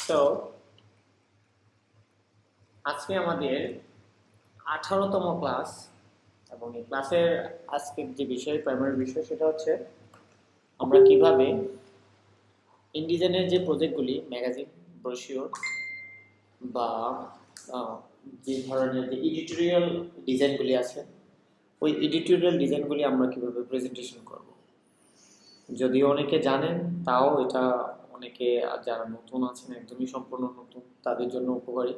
So আজকে আমাদের 18তম class এবং এই ক্লাসের আজকের যে বিষয় প্রাইমারি বিষয় সেটা হচ্ছে আমরা কিভাবে ইনডিজাইনের যে প্রজেক্টগুলি ম্যাগাজিন ব্রোশিওর বা যে ধরনের যে এডিটোরিয়াল ডিজাইনগুলি আছে ওই এডিটোরিয়াল ডিজাইনগুলি আমরা কিভাবে প্রেজেন্টেশন করব। যদিও অনেকে জানেন তাও এটা অনেকে যারা নতুন আছেন একদমই সম্পূর্ণ নতুন তাদের জন্য উপকারী।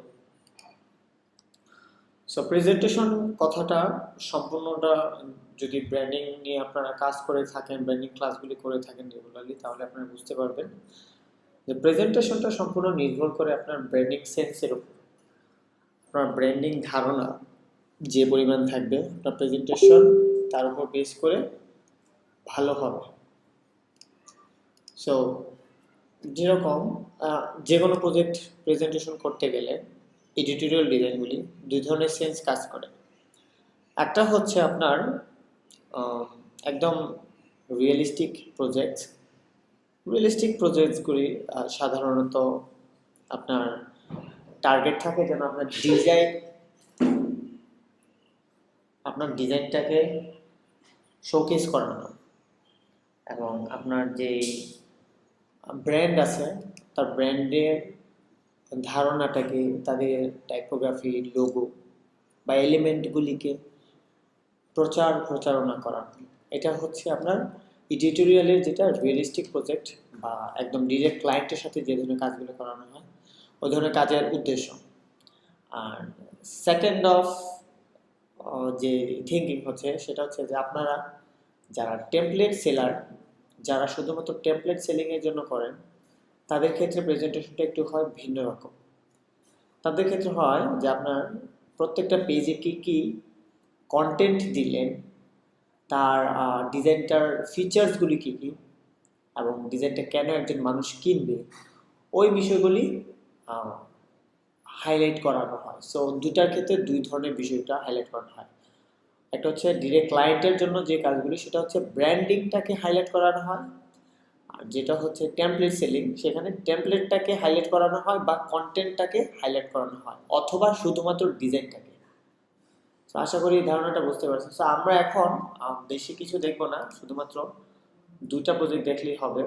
সো প্রেজেন্টেশন কথাটা সম্পূর্ণটা যদি ব্র্যান্ডিং নিয়ে আপনারা কাজ করে থাকেন, ব্র্যান্ডিং ক্লাসগুলি করে থাকেন রেগুলারলি, তাহলে আপনারা বুঝতে পারবেন যে প্রেজেন্টেশনটা সম্পূর্ণ নির্ভর করে আপনার ব্র্যান্ডিং সেন্সের উপর। আপনার ব্র্যান্ডিং ধারণা যে পরিমাণ থাকবে আপনার প্রেজেন্টেশন তার উপর বেস করে ভালো হবে। সো যেরকম যে কোনো প্রজেক্ট প্রেজেন্টেশন করতে গেলে এডিটোরিয়াল ডিজাইনগুলি দুই ধরনের সেন্স কাজ করে। একটা হচ্ছে আপনার একদম রিয়েলিস্টিক প্রজেক্টসগুলি সাধারণত আপনার টার্গেট থাকে যেন আপনার ডিজাইনটাকে শোকেস করানো এবং আপনার যে ব্র্যান্ড আছে তার ব্র্যান্ডের ধারণাটাকে, তাদের টাইপোগ্রাফি, লোগো বা এলিমেন্টগুলিকে প্রচারণা করা। এটা হচ্ছে আপনার এডিটোরিয়ালের যেটা রিয়েলিস্টিক প্রজেক্ট বা একদম ডিরেক্ট ক্লায়েন্টের সাথে যে ধরনের কাজগুলো করানো হয় ওই ধরনের কাজের উদ্দেশ্য। আর সেকেন্ড অফ যে থিঙ্কিং হচ্ছে সেটা হচ্ছে যে আপনারা যারা টেমপ্লেট সেলার, যারা শুধুমাত্র টেমপ্লেট সেলিংয়ের জন্য করেন, তাদের ক্ষেত্রে প্রেজেন্টেশনটা একটু হয় ভিন্ন রকম। তাদের ক্ষেত্রে হয় যে আপনার প্রত্যেকটা পেজে কি কন্টেন্ট দিলেন, তার ডিজাইনটার ফিচার্সগুলি কী এবং ডিজাইনটা কেন একজন মানুষ কিনবে, ওই বিষয়গুলি হাইলাইট করানো হয়। সো দুইটার ক্ষেত্রে দুই ধরনের বিষয়টা হাইলাইট করানো হয়। একটা হচ্ছে ডিরেক্ট ক্লায়েন্টের জন্য যে কাজগুলি সেটা হচ্ছে ব্র্যান্ডিংটাকে হাইলাইট করানো হয়, আর যেটা হচ্ছে টেমপ্লেট সেলিং সেখানে টেমপ্লেটটাকে হাইলাইট করানো হয় বা কন্টেন্টটাকে হাইলাইট করানো হয় অথবা শুধুমাত্র ডিজাইনটাকে। তো আশা করি এই ধারণাটা বুঝতে পারছেন। সো আমরা এখন বেশি কিছু দেখবো না, শুধুমাত্র দুইটা প্রজেক্ট দেখলেই হবে,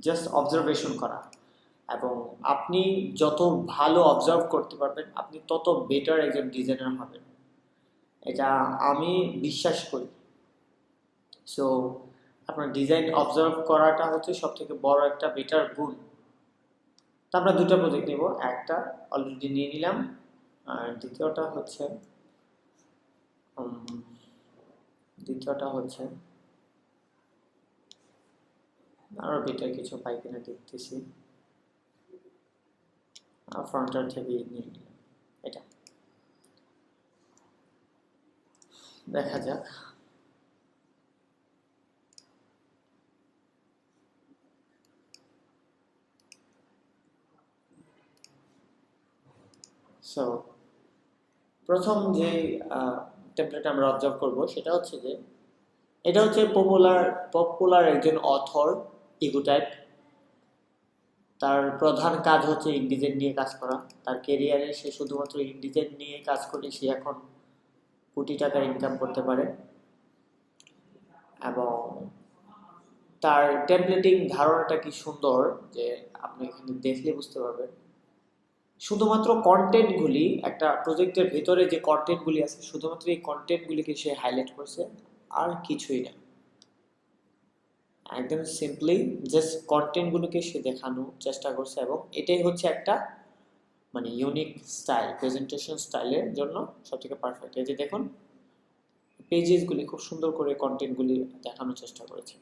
জাস্ট অবজারভেশন করা। এবং আপনি যত ভালো অবজার্ভ করতে পারবেন আপনি তত বেটার একজন ডিজাইনার হবেন, এটা আমি বিশ্বাস করি। সো আপনার ডিজাইন অবজার্ভ করাটা হচ্ছে সব থেকে বড় একটা বেটার গুণ। তো আমরা দুটা প্রজেক্ট নেব, একটা অলরেডি নিয়ে নিলাম আর দ্বিতীয়টা হচ্ছে আরো বেটার কিছু পাই কিনা দেখতেছি। ফ্রন্টার থেকে নিয়ে নিলাম, এটা দেখা যাক। সো প্রথম যে টেমপ্লেট আমরা অবজার্ভ করব সেটা হচ্ছে যে এটা হচ্ছে পপুলার একজন অথর, ইগোটাইপ। তার প্রধান কাজ হচ্ছে ইনডিজাইন নিয়ে কাজ করা। তার কেরিয়ারে সে শুধুমাত্র ইনডিজাইন নিয়ে কাজ করে সে এখন কোটি টাকা ইনকাম করতে পারে এবং তার টেমপ্লেটিং ধারণাটা কি সুন্দর যে আপনি এখানে দেখলে বুঝতে পারবেন। শুধুমাত্র কন্টেন্টগুলি, একটা প্রজেক্টের ভেতরে যে কন্টেন্টগুলি আছে শুধুমাত্র এই কন্টেন্টগুলিকে সে হাইলাইট করছে, আর কিছুই না। একদম সিম্পলি জাস্ট কন্টেন্টগুলোকে সে দেখানোর চেষ্টা করছে এবং এটাই হচ্ছে একটা মানে ইউনিক স্টাইল, প্রেজেন্টেশন স্টাইলের জন্য সবথেকে পারফেক্ট। এই যে দেখুন পেজেসগুলি খুব সুন্দর করে কন্টেন্টগুলি দেখানোর চেষ্টা করেছে।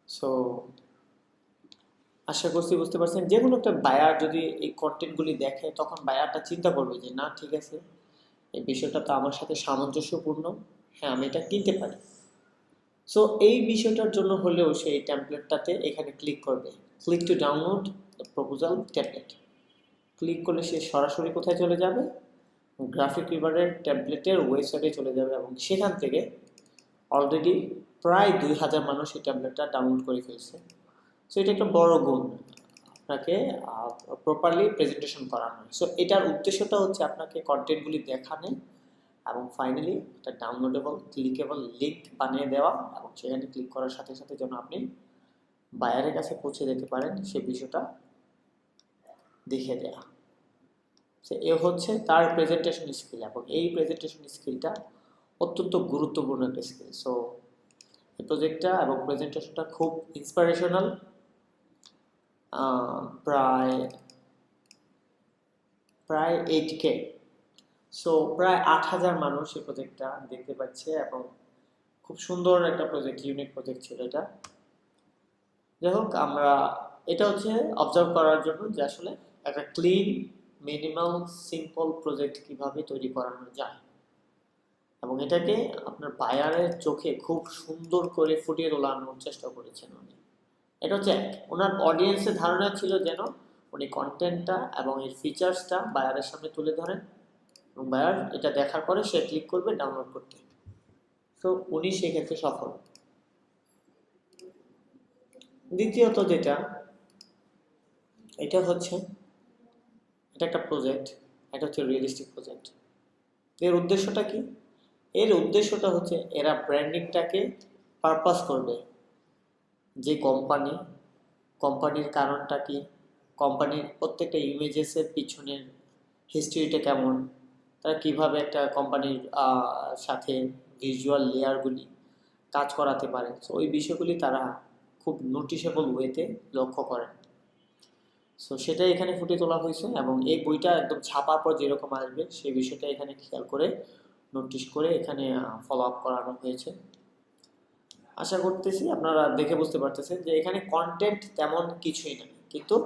সো আশা করছি বুঝতে পারছেন, যে কোনো একটা বায়ার যদি এই কন্টেন্টগুলি দেখে তখন বায়ারটা চিন্তা করবে যে না ঠিক আছে, এই বিষয়টা তো আমার সাথে সামঞ্জস্যপূর্ণ, হ্যাঁ আমি এটা কিনতে পারি। সো এই বিষয়টার জন্য হলেও সেই টেমপ্লেটটাতে এখানে ক্লিক করবে, click to download the proposal template. Click করলে সে সরাসরি কোথায় চলে যাবে, গ্রাফিক রিভারের টেমপ্লেটের ওয়েবসাইটে চলে যাবে এবং সেখান থেকে অলরেডি প্রায় 2000 মানুষ এই টেমপ্লেটটা ডাউনলোড করে ফেলছে। সো এটা একটা বড় গুণ, আপনাকে প্রপারলি প্রেজেন্টেশন করানো। সো এটার উদ্দেশ্যটা হচ্ছে আপনাকে কন্টেন্টগুলি দেখানো এবং ফাইনালি একটা ডাউনলোডেবল ক্লিকেবল লিঙ্ক বানিয়ে দেওয়া, এবং সেখানে ক্লিক করার সাথে সাথে যেন আপনি বায়ারের কাছে পৌঁছে যেতে পারেন সেই বিষয়টা দেখিয়ে দেওয়া। সে এ হচ্ছে তার প্রেজেন্টেশন স্কিল, এবং এই প্রেজেন্টেশন স্কিলটা অত্যন্ত গুরুত্বপূর্ণ একটা স্কিল। সো এই প্রজেক্টটা এবং প্রেজেন্টেশনটা খুব ইন্সপিরেশনাল। প্রায় 8K, সো প্রায় 8,000 মানুষ এই প্রজেক্টটা দেখতে পাচ্ছে, এবং খুব সুন্দর একটা প্রজেক্ট, ইউনিক প্রজেক্ট ছিল এটা। যাই হোক, আমরা এটা হচ্ছে অবজার্ভ করার জন্য যে আসলে একটা ক্লিন, মিনিমাল, সিম্পল প্রজেক্ট কিভাবে তৈরি করানো যায়, এবং এটাকে আপনার বায়ারের চোখে খুব সুন্দর করে ফুটিয়ে তোলানোর চেষ্টা করেছেন উনি। এটা হচ্ছে ওনার অডিয়েন্সের ধারণা ছিল যেন উনি কন্টেন্টটা এবং এর ফিচার্সটা বায়ারের সামনে তুলে ধরেন, এবং বায়ার এটা দেখার পরে সে ক্লিক করবে ডাউনলোড করতে। তো উনি সেক্ষেত্রে সফল। দ্বিতীয়ত যেটা, এটা হচ্ছে এটা একটা প্রজেক্ট, এটা হচ্ছে রিয়েলিস্টিক প্রজেক্ট। এর উদ্দেশ্যটা কি? এর উদ্দেশ্যটা হচ্ছে এরা ব্র্যান্ডিংটাকে পারপাস করবে, যে কোম্পানির কারণটা কি, কোম্পানির প্রত্যেকটা ইমেজেসের পিছনের হিস্ট্রিটা কেমন, তারা কিভাবে একটা কোম্পানির সাথে ভিজুয়াল লেয়ারগুলি কাজ করাতে পারে। সো ওই বিষয়গুলি তারা খুব নোটিশেবল ওয়েতে লক্ষ্য করেন। সো সেটাই এখানে ফুটিয়ে তোলা হয়েছে, এবং এই বইটা একদম ছাপার পর যেরকম আসবে সেই বিষয়টা এখানে খেয়াল করে নোটিশ করে এখানে ফলো আপ করানো হয়েছে। আশা করতেছি আপনারা দেখে বুঝতে পারতেছেন যে এখানে কন্টেন্ট তেমন কিছুই নেই, কিন্তু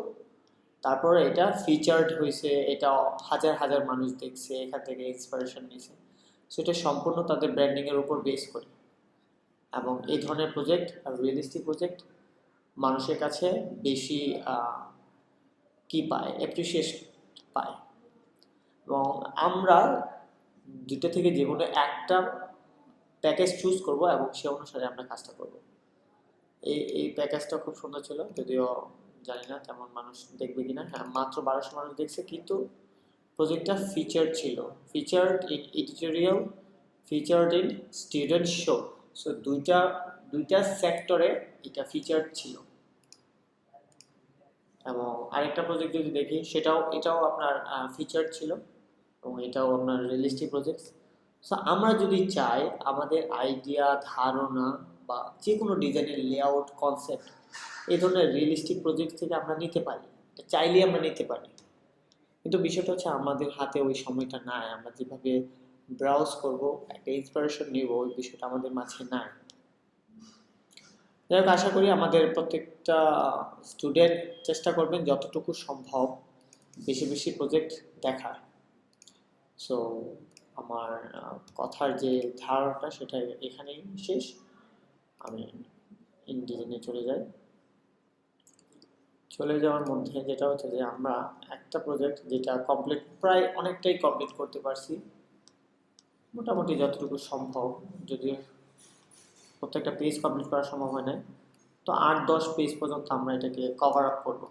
তারপরে এটা ফিচার্ড হয়েছে, এটা হাজার হাজার মানুষ দেখছে, এখান থেকে ইন্সপিরেশন নিয়েছে। সো এটা সম্পূর্ণ তাদের ব্র্যান্ডিংয়ের উপর বেস করে, এবং এই ধরনের প্রজেক্ট আর রিয়েলিস্টিক প্রজেক্ট মানুষের কাছে বেশি কি পায়, অ্যাপ্রিসিয়েশন পায়। এবং আমরা দুটো থেকে যে কোনো একটা প্যাকেজ চুজ করব, এবং সে অনুসারে আমরা কাজটা করব। এই প্যাকেজটা খুব সুন্দর ছিল, যদিও জানি না তেমন মানুষ দেখবে কিনা। হ্যাঁ, মাত্র 1200 মানুষ দেখছে, কিন্তু প্রজেক্টটা ফিচার্ড ছিল, featured in editorial, featured in student show. So দুইটা সেক্টরে এটা ফিচার্ড ছিল। এবং আরেকটা প্রজেক্ট যদি দেখি, এটাও আপনার ফিচার্ড ছিল, এবং এটাও আপনার রিয়েলিস্টিক প্রজেক্ট। সো আমরা যদি চাই আমাদের আইডিয়া, ধারণা বা যে কোনো ডিজাইনের লেআউট, কনসেপ্ট এই ধরনের রিয়েলিস্টিক প্রজেক্ট থেকে আমরা নিতে পারি, চাইলেই আমরা নিতে পারি। কিন্তু বিষয়টা হচ্ছে আমাদের হাতে ওই সময়টা নাই, আমরা যেভাবে ব্রাউজ করব, একটা ইন্সপিরেশন নিব, ওই বিষয়টা আমাদের মাঝে নাই। যাই হোক, আশা করি আমাদের প্রত্যেকটা স্টুডেন্ট চেষ্টা করবেন যতটুকু সম্ভব বেশি বেশি প্রজেক্ট দেখার। সো আমার কথার যে ধারণাটা সেটা এখানেই শেষ। আমি ইনডিজাইনে চলে যাওয়ার মধ্যে যেটা হচ্ছে যে আমরা একটা প্রজেক্ট যেটা প্রায় অনেকটাই কমপ্লিট করতে পারছি, মোটামুটি যতটুকু সম্ভব, যদি প্রত্যেকটা পেজ কমপ্লিট করা সম্ভব হয় না, তো 8-10 পেজ পর্যন্ত আমরা এটাকে কভার আপ করবো।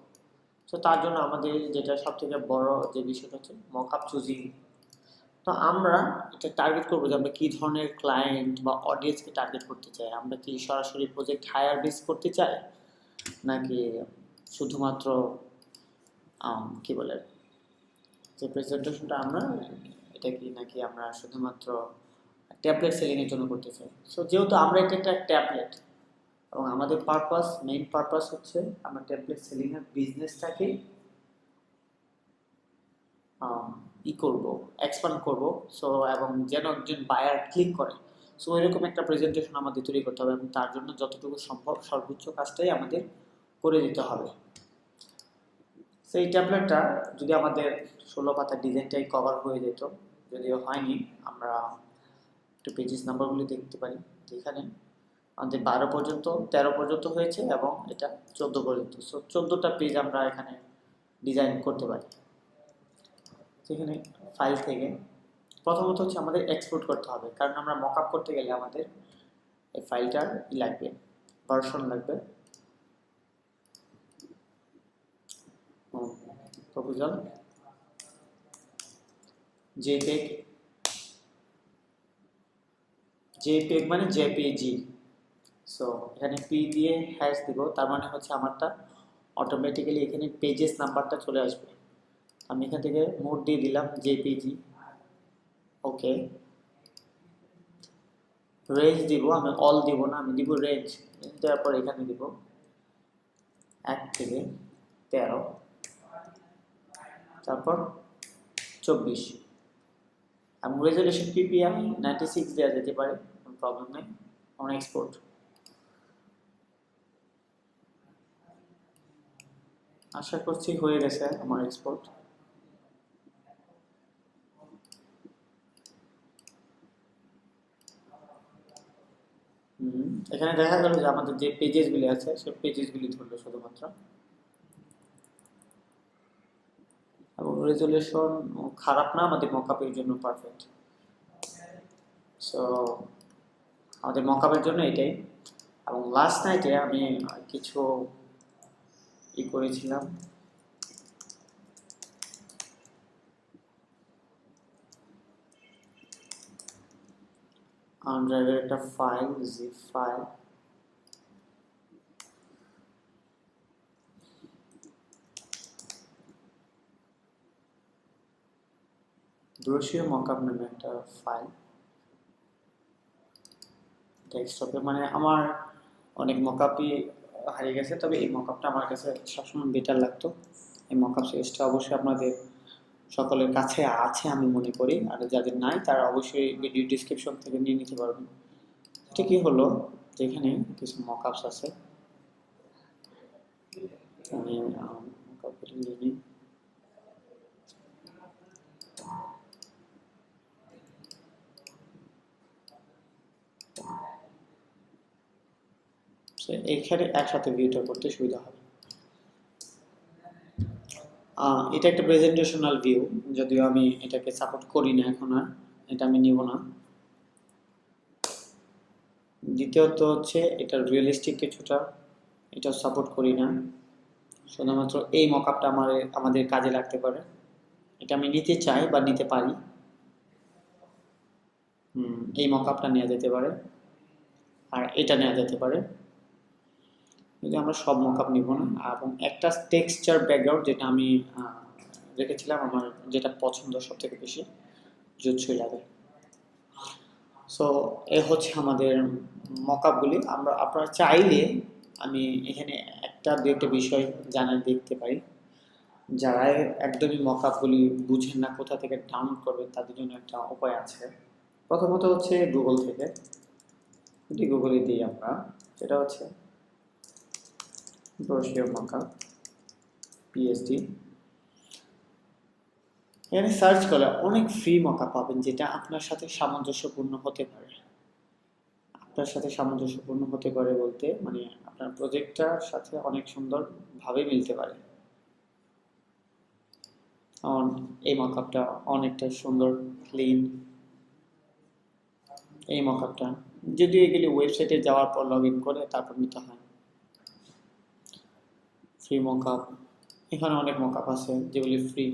তো তার জন্য আমাদের যেটা সব থেকে বড় যে বিষয়টা হচ্ছে মক আপ চুজিং। তো আমরা এটা টার্গেট করবো যে আমরা কী ধরনের ক্লায়েন্ট বা অডিয়েন্সকে টার্গেট করতে চাই। আমরা কি সরাসরি প্রজেক্ট হায়ার বেস করতে চাই, নাকি শুধুমাত্র কি বলে যে প্রেজেন্টেশনটা আমরা এটা কি, নাকি আমরা শুধুমাত্র ট্যাবলেট সেলিংয়ের জন্য করতে চাই। সো যেহেতু আমরা এটা একটা ট্যাবলেট, এবং আমাদের মেইন পারপাস হচ্ছে আমরা ট্যাবলেট সেলিংয়ের বিজনেসটাকে করবো, এক্সপ্যান্ড করবো। সো এবং যেন একজন বায়ার ক্লিক করে, সো এরকম একটা প্রেজেন্টেশন আমাদের তৈরি করতে হবে, এবং তার জন্য যতটুকু সম্ভব সর্বোচ্চ কাজটাই আমাদের করে দিতে হবে। সেই ট্যাবলেটটা যদি আমাদের 16 পাতার ডিজাইনটাই কভার হয়ে যেত, যদিও হয়নি, আমরা একটু পেজেস নাম্বারগুলি দেখতে পারি, যেখানে আমাদের 12 পর্যন্ত 13 পর্যন্ত হয়েছে, এবং এটা 14 পর্যন্ত। সো 14টা পেজ আমরা এখানে ডিজাইন করতে পারি। সেখানে ফাইল থেকে প্রথমত হচ্ছে আমাদের এক্সপোর্ট করতে হবে, কারণ আমরা মক আপ করতে গেলে আমাদের এই ফাইলটার লাগবে, ভার্সন লাগবে। প্রপোজাল জেপিইজি, জেপিইজি মানে জেপিইজি। সো এখানে পি দিয়ে হ্যাশ দিব, তার মানে হচ্ছে আমারটা অটোমেটিক্যালি এখানে পেজেস নাম্বারটা চলে আসবে। আমি এখান থেকে মোড দিয়ে দিলাম জেপিইজি। ওকে, রেঞ্জ দিব, আমি অল দিব না, আমি দিব রেঞ্জ। দেওয়ার পর এখানে দিব 1 থেকে 13, তারপর 24 এবং রেজলিউশন পিপিআই 96 দেওয়া যেতে পারে, কোনো প্রবলেম নেই। অন এক্সপোর্ট আশা করছি হয়ে গেছে আমার এক্সপোর্ট। এখানে দেখা গেল যে আমাদের যে পেজেসগুলি আছে সেই পেজেসগুলি ধরলো শুধুমাত্র, এবং রেজলিউশন খারাপ না, আমাদের মকআপের জন্য পারফেক্ট। সো আমাদের মকআপের জন্য এটাই। এবং লাস্ট নাইটে আমি কিছু করেছিলাম, ড্রাইভের একটা ফাইল, জিপ ফাইল, ব্রোশিও মকআপ নামে একটা ফাইল ডেস্কটপে। মানে আমার অনেক মকআপই হারিয়ে গেছে, তবে এই মকআপটা আমার কাছে সবসময় বেটার লাগতো। এই মকআপ সিরিজটা অবশ্যই আপনাদের সকলের কাছে আছে আমি মনে করি, আর যাদের নাই তারা অবশ্যই ভিডিও ডিসক্রিপশন থেকে নিয়ে নিতে পারবেন। এটা কি হলো, যেখানে কিছু মকআপস আছে, আমি মকআপটা নিয়ে নিই। এখানে একসাথে ভিউটা করতে সুবিধা হবে। এটা একটা প্রেজেন্টেশনাল ভিউ, যদিও আমি এটাকে সাপোর্ট করি না এখন, আর এটা আমি নিব না। দ্বিতীয়ত হচ্ছে এটা রিয়েলিস্টিক কিছুটা, এটা সাপোর্ট করি না। শুধুমাত্র এই মকআপটা আমাদের কাজে লাগতে পারে, এটা আমি নিতে চাই বা নিতে পারি। এই মকআপটা নেওয়া যেতে পারে, আর এটা নেওয়া যেতে পারে, যদি আমরা সব মকআপ নিব না। এবং একটা টেক্সচার ব্যাকগ্রাউন্ড যেটা আমি রেখেছিলাম, আমার যেটা পছন্দ সব থেকে বেশি, জুৎসই লাগে। সো এ হচ্ছে আমাদের মকআপগুলি। আপনারা চাইলে আমি এখানে একটা বিষয় জানাই দেখতে পারি, যারা একদমই মকআপগুলি বুঝেন না কোথা থেকে ডাউনলোড করবেন, তাদের জন্য একটা উপায় আছে। প্রথমত হচ্ছে গুগল থেকে, যদি গুগলে দিই আমরা, সেটা হচ্ছে ব্রোশিও মকআপ পিএসডি। এখানে সার্চ করলে অনেক ফ্রি মকআপ পাবেন, যেটা আপনার সাথে সামঞ্জস্যপূর্ণ হতে পারে। আপনার সাথে সামঞ্জস্যপূর্ণ হতে পারে বলতে মানে আপনার প্রজেক্টটার সাথে অনেক সুন্দরভাবে মিলতে পারে। এই মকআপটা অনেকটা সুন্দর, ক্লিন। এই মকআপটা যদিও এগুলি ওয়েবসাইটে যাওয়ার পর লগ ইন করে তারপর নিতে হয়। ফ্রি মকআপ, এখানে অনেক মকআপ আছে যেগুলি ফ্রি,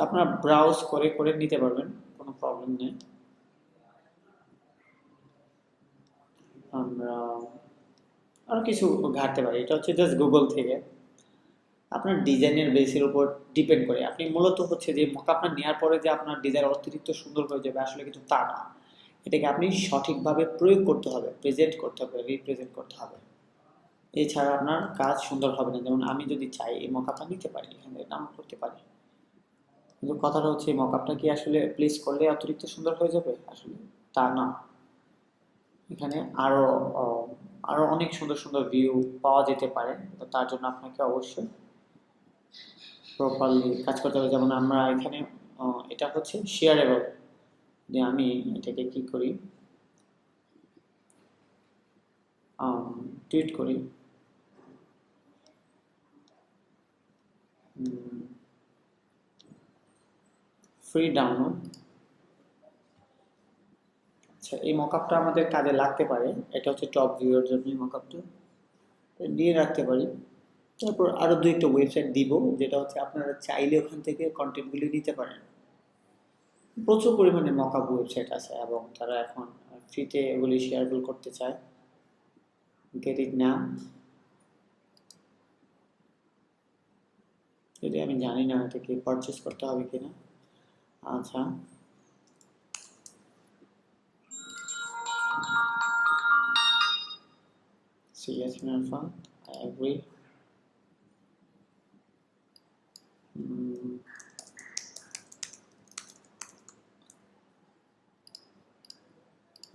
আপনারা ব্রাউজ করে করে নিতে পারবেন, কোনো প্রবলেম নেই। আমরা আরও কিছু ঘাটতে পারি, এটা হচ্ছে জাস্ট গুগল থেকে। আপনার ডিজাইনের বেসের উপর ডিপেন্ড করে, আপনি মূলত হচ্ছে যে মকআপটা নেওয়ার পরে যে আপনার ডিজাইন অতিরিক্ত সুন্দর হয়ে যাবে, আসলে কিন্তু তা না। এটাকে আপনি সঠিকভাবে প্রয়োগ করতে হবে, প্রেজেন্ট করতে হবে, রিপ্রেজেন্ট করতে হবে। এছাড়া আপনার কাজ সুন্দর হবে না। যেমন আমি যদি চাই এই মকআপটা নিতে পারি, এখান থেকে ডাউনলোড করতে পারি, কিন্তু কথাটা হচ্ছে এই মকআপটা কি আসলে প্লেস করলে অতিরিক্ত সুন্দর হয়ে যাবে? আসলে তা না। এখানে আরো অনেক সুন্দর সুন্দর ভিউ পাওয়া যেতে পারে, তো তার জন্য আপনাকে অবশ্যই প্রপারলি কাজ করতে হবে। যেমন আমরা এখানে এটা হচ্ছে শেয়ারেবল, যে আমি এটাকে কি করি, টুইট করি, ফ্রি ডাউনলোড। আচ্ছা, এই মকআপটা আমাদের কাজে লাগতে পারে, এটা হচ্ছে টপ ভিউয়ের জন্য এই মকআপটা দিয়ে রাখতে পারি। তারপর আরও দু একটা ওয়েবসাইট দিব, যেটা হচ্ছে আপনারা চাইলে ওখান থেকে কন্টেন্টগুলি নিতে পারেন। প্রচুর পরিমাণে মকআপ ওয়েবসাইট আছে এবং তারা এখন ফ্রিতে এগুলি শেয়ারগুলো করতে চায়। গেট ইট নাও। যদি আমি জানি না এটা কি পারচেস করতে হবে কিনা। আচ্ছা, CS Alpha, I agree.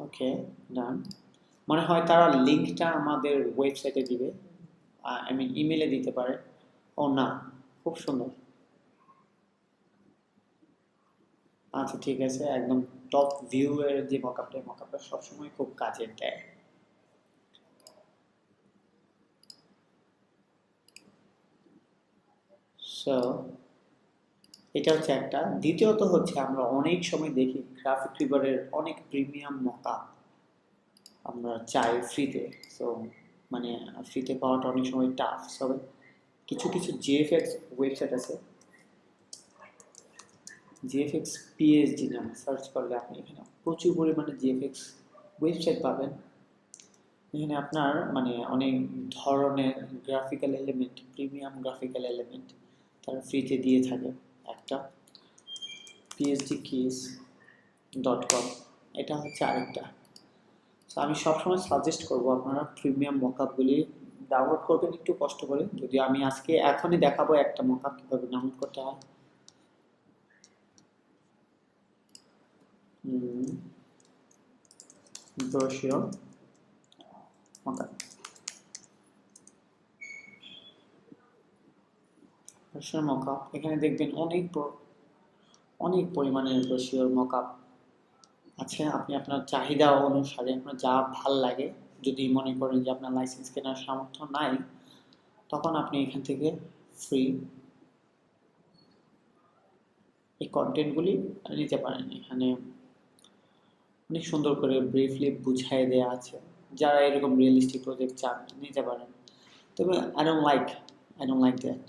ওকে, ডান। মনে হয় তারা লিঙ্কটা আমাদের ওয়েবসাইটে দিবে, আই মিন ইমেলে দিতে পারে। ও না, খুব সুন্দর। আচ্ছা ঠিক আছে, একদম টপ ভিউ এর যে মকআপটা সবসময় খুব কাজে দেয়। সো এটা হচ্ছে একটা। দ্বিতীয়ত হচ্ছে আমরা অনেক সময় দেখি গ্রাফিক রিভারের অনেক প্রিমিয়াম মকআপ আমরা চাই ফ্রিতে। সো মানে ফ্রিতে পাওয়াটা অনেক সময় টাফ। সো কিছু কিছু জিএফএক্স ওয়েবসাইট আছে, জিএফএক্স পিএইচডি নামে সার্চ করলে আপনি এখানে প্রচুর পরিমাণে জিএফএক্স ওয়েবসাইট পাবেন। এখানে আপনার মানে অনেক ধরনের graphical element, premium graphical element তারা ফ্রিতে দিয়ে থাকে। একটা PhDKeys.com, এটা হচ্ছে আরেকটা। তো আমি সবসময় সাজেস্ট করবো আপনারা প্রিমিয়াম মকআপগুলি ডাউনলোড করবেন একটু কষ্ট করে। যদি আমি আজকে এখনই দেখাবো একটা মকআপ কীভাবে ডাউনলোড করতে হয়। ব্রোশিওর মকআপ, ব্রোশিওর মকআপ, এখানে দেখবেন অনেক পরিমাণের ব্রোশিওর মকআপ আছে। আপনি আপনার চাহিদা অনুসারে আপনার যা ভাল লাগে, যদি মনে করেন যে আপনার লাইসেন্স কেনার সামর্থ্য নাই, তখন আপনি এখান থেকে ফ্রি এই কন্টেন্টগুলি নিতে পারেন। এখানে অনেক সুন্দর করে ব্রিফলি বুঝাই দেওয়া আছে। যারা এরকম রিয়েলিস্টিক প্রজেক্ট চান নিতে পারেন। তবে I don't like that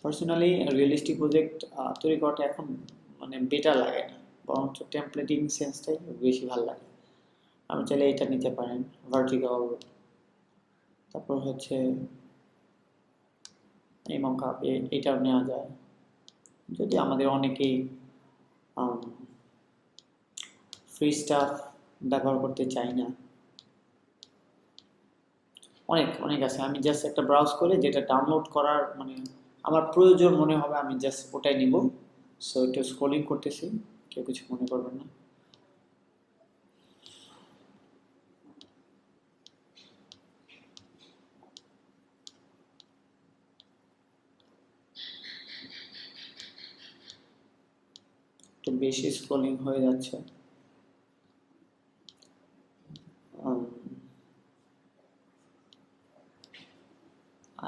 personally. Realistic project তৈরি করাটা এখন মানে বেটার লাগে না, বরঞ্চ টেমপ্লেটিং সেন্সটাই বেশি ভালো লাগে। আপনি চাইলে এটা নিতে পারেন, ভার্টিকাল। তারপর হচ্ছে এই মকআপ, এটাও নেওয়া যায়। যদি আমাদের অনেকেই ফ্রি স্টাফ ব্যবহার করতে চাই না, অনেক আছে। আমি জাস্ট একটা ব্রাউজ করে যেটা ডাউনলোড করার মানে আমার প্রয়োজন মনে হবে, আমি জাস্ট ওটাই নিব। সো একটু স্ক্রলিং করতেছি, কেউ কিছু মনে করবেন না। একটু বেশি স্ক্রলিং হয়ে যাচ্ছে।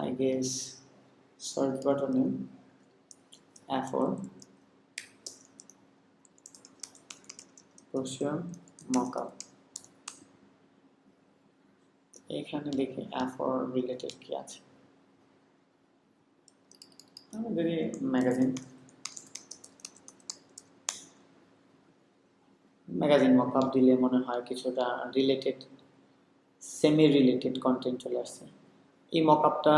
I guess search button F4 Prussian mockup, এখানে দেখি F4 রিলেটেড কি আছে। আমাদের ম্যাগাজিন মকআপ দিলে মনে হয় কিছুটা রিলেটেড, সেমি রিলেটেড কন্টেন্ট চলে আসছে। এই মকআপটা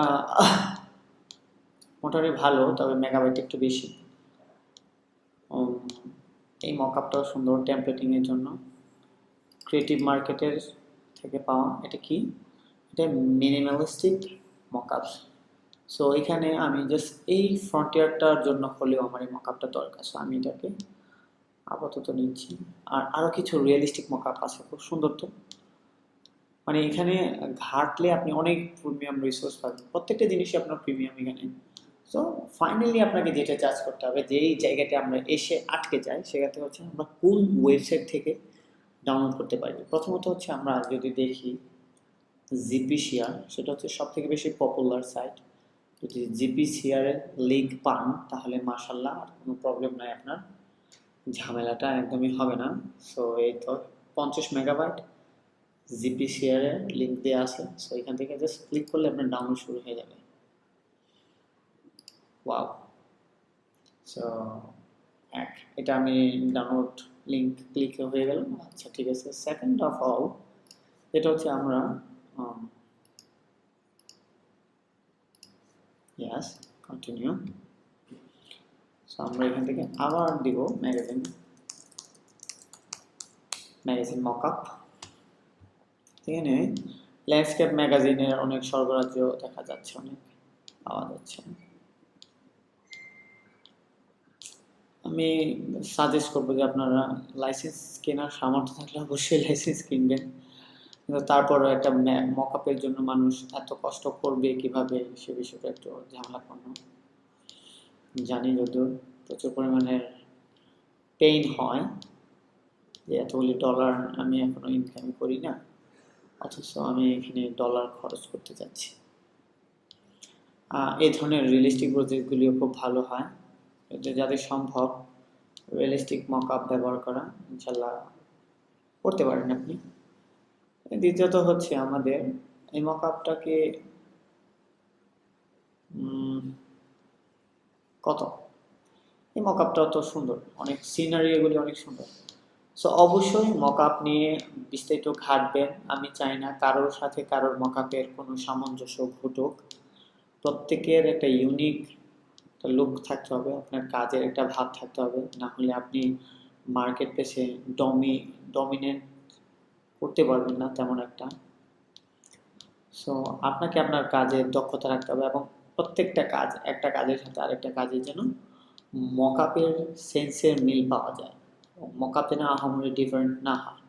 মোটামুটি ভালো, তবে মেগাবাইট একটু বেশি। এই মকআপটাও সুন্দর টেমপ্লেটিংয়ের জন্য, ক্রিয়েটিভ মার্কেটের থেকে পাওয়া। এটা কি? এটা মিনিমালিস্টিক মকআপস। সো এখানে আমি জাস্ট এই ফ্রন্টিয়ারটার জন্য হলেও আমার এই মকআপটা দরকার। সো আমি এটাকে আপাতত নিচ্ছি। আর আরও কিছু রিয়েলিস্টিক মকআপ আছে, খুব সুন্দর। তো মানে এখানে ঘাটলে আপনি অনেক প্রিমিয়াম রিসোর্স পাবেন, প্রত্যেকটা জিনিসই আপনার প্রিমিয়াম এখানে। সো ফাইনালি আপনাকে যেটা চার্জ করতে হবে, যেই জায়গাতে আমরা এসে আটকে যাই, সেখানে হচ্ছে আমরা কোন ওয়েবসাইট থেকে ডাউনলোড করতে পারি। প্রথমত হচ্ছে আমরা যদি দেখি জিপি শেয়ার, সেটা হচ্ছে সব থেকে বেশি পপুলার সাইট। যদি জিপি শেয়ারের লিঙ্ক পান তাহলে মাশাল্লাহ, আর কোনো প্রবলেম নাই, আপনার ঝামেলাটা একদমই হবে না। সো এই তো 50 মেগাবাইট জিপি শেয়ারের লিঙ্ক দেওয়া আছে। সো এখান থেকে জাস্ট ক্লিক করলে আপনার ডাউনলোড শুরু হয়ে যাবে। ওয়াও। সো এটা আমি ডাউনলোড লিঙ্ক ক্লিক হয়ে গেল। আচ্ছা ঠিক আছে। সেকেন্ড অফ অল এটা হচ্ছে আমরা ইয়াস কন্টিনিউ। সো আমরা এখান থেকে আবার দিব ম্যাগাজিন মকআপ। এখানে ল্যান্ডস্কেপ ম্যাগাজিনের অনেক সরবরাহ দেখা যাচ্ছে, অনেক পাওয়া যাচ্ছে। আমি সাজেস্ট করবো যে আপনারা লাইসেন্স কেনার সামর্থ্য থাকলে অবশ্যই লাইসেন্স কিনবেন, কিন্তু তারপরও একটা মকআপের জন্য মানুষ এত কষ্ট করবে কিভাবে, সে বিষয়টা একটু ঝামেলাপূর্ণ। জানি যদিও প্রচুর পরিমাণের পেইন হয় যে এতগুলি ডলার আমি এখনো ইনকাম করি না, অথচ আমি এখানে ডলার খরচ করতে যাচ্ছি। এই ধরনের রিয়েলিস্টিক প্রজেক্টগুলিও খুব ভালো হয়, যাদের সম্ভব রিয়েলিস্টিক মকআপ ব্যবহার করা, ইনশাল্লাহ করতে পারেন আপনি। দ্বিতীয়ত হচ্ছে আমাদের এই মকআপটাকে কত এই মকআপটা তো সুন্দর, অনেক সিনারি এগুলি অনেক সুন্দর। সো অবশ্যই মকআপ নিয়ে বিস্তারিত ঘাটবেন। আমি চাই না কারোর সাথে কারোর মকআপের কোনো সামঞ্জস্য ঘটুক। প্রত্যেকের একটা ইউনিক একটা লুক থাকতে হবে, আপনার কাজের একটা ভাব থাকতে হবে, না হলে আপনি মার্কেট প্লেসে ডমিনেন্ট করতে পারবেন না তেমন একটা। সো আপনাকে আপনার কাজের দক্ষতা রাখতে হবে, এবং প্রত্যেকটা কাজ একটা কাজের সাথে আরেকটা কাজের যেন মকআপের সেন্সের মিল পাওয়া যায়, মকআপে না আহামরি ডিফারেন্ট না হয়।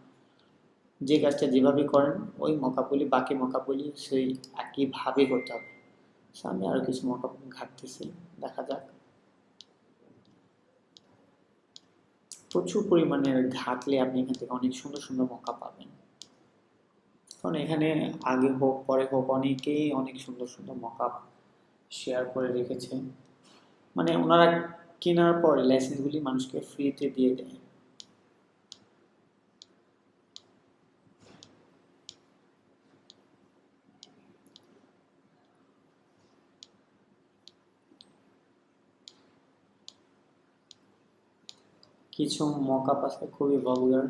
যে কাজটা যেভাবে করেন ওই মকআপগুলি বাকি মকআপগুলি সেই একইভাবে করতে হবে। সামনে আরও কিছু মকআপ ঘাটতেছি, দেখা যাক। প্রচুর পরিমাণে ঘাটলে আপনি এখান থেকে অনেক সুন্দর সুন্দর মকআপ পাবেন, কারণ এখানে আগে হোক পরে হোক অনেকেই অনেক সুন্দর সুন্দর মকআপ শেয়ার করে রেখেছে। মানে ওনারা কেনার পরে লাইসেন্সগুলি মানুষকে ফ্রিতে দিয়ে দেয়। কিছু মকআপ আছে খুবই ভলগার।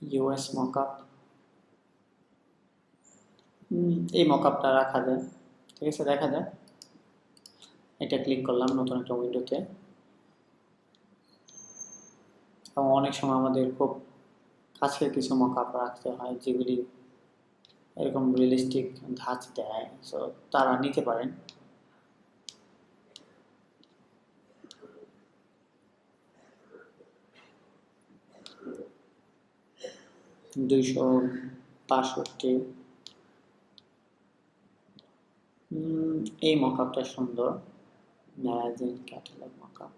ইউএস মকআপ, এই মকআপটা রাখা যায়। ঠিক আছে, দেখা যায়। এটা ক্লিক করলাম নতুন একটা উইন্ডোতে। এবং অনেক সময় আমাদের খুব কাছের কিছু মকআপ রাখতে হয় যেগুলি এরকম রিয়েলিস্টিক ধাঁচ দেয়, সো তারা নিতে পারেন। $262। এই মকআপটা সুন্দর, ম্যাগাজিন ক্যাটালগ মকআপ।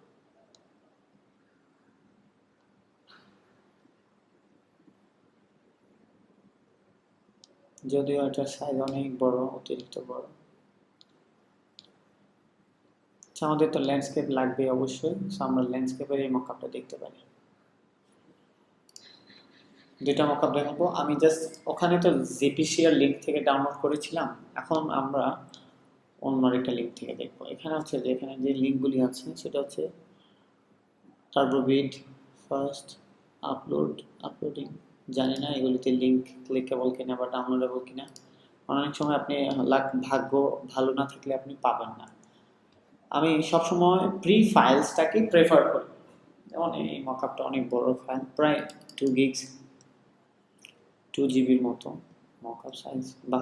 যদিও এটার সাইজ অনেক বড়, অতিরিক্ত বড়। আমাদের তো ল্যান্ডস্কেপ লাগবে অবশ্যই, সো আমরা ল্যান্ডস্কেপের এই মকআপটা দেখতে পারি। দুইটা মকআপ দেখাবো আমি, জাস্ট ওখানে তো জিপিসিআর লিঙ্ক থেকে ডাউনলোড করেছিলাম, এখন আমরা অন্য একটা লিঙ্ক থেকে দেখবো। এখানে হচ্ছে যে এখানে যে লিঙ্কগুলি আছে সেটা হচ্ছে টার্বোবিট, ফার্স্ট, আপলোডিং। জানি না এগুলিতে লিঙ্ক ক্লিকেবল কিনা বা ডাউনলোডেবল কিনা। অনেক সময় আপনি ভাগ্য ভালো না থাকলে আপনি পাবেন না। আমি সবসময় প্রি ফাইলসটাকে প্রেফার করি। যেমন এই মকআপটা অনেক বড় ফাইল, প্রায় 2 gigs, 2 জিবির মতো মকআপ সাইজ। বা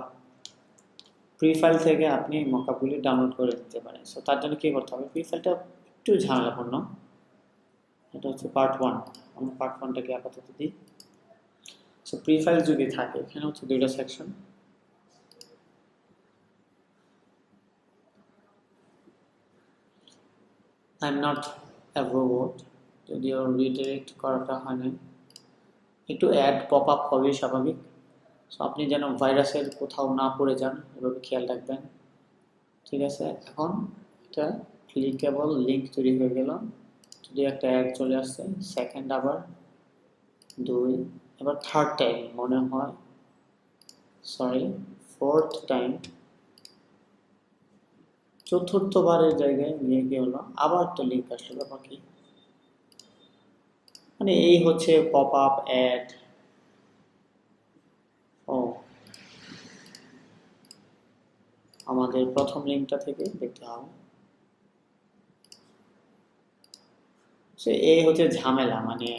প্রি ফাইল থেকে আপনি মকআপগুলি ডাউনলোড করে নিতে পারেন। সো তার জন্য কী করতে হবে, প্রি ফাইলটা একটু ঝামেলাপূর্ণ। এটা হচ্ছে পার্ট 1, আমরা পার্ট 1টাকে আপাতত দিই। সো প্রি ফাইল যদি থাকে এখানে হচ্ছে দুইটা section. I am not a robot, যদিও রিডাইরেক্ট করাটা হয় না। একটু অ্যাড পপ আপ হবে স্বাভাবিক। সো আপনি যেন ভাইরাসের কোথাও না পড়ে যান, এভাবে খেয়াল রাখবেন। ঠিক আছে, এখন এটা ক্লিকেবল লিঙ্ক তৈরি হয়ে গেল, যদি একটা অ্যাড চলে আসছে, সেকেন্ড আবার 2, এবার থার্ড টাইম মনে হয়, সরি ফোর্থ টাইম, চতুর্থবারের জায়গায় নিয়ে কি হলো, আবার তো লিঙ্ক আসলো, ব্যাপার কি? মানে এই হচ্ছে পপ আপ অ্যাড। ও, আমাদের প্রথম লিঙ্কটা থেকে দেখতে হবে। সে এই হচ্ছে ঝামেলা, মানে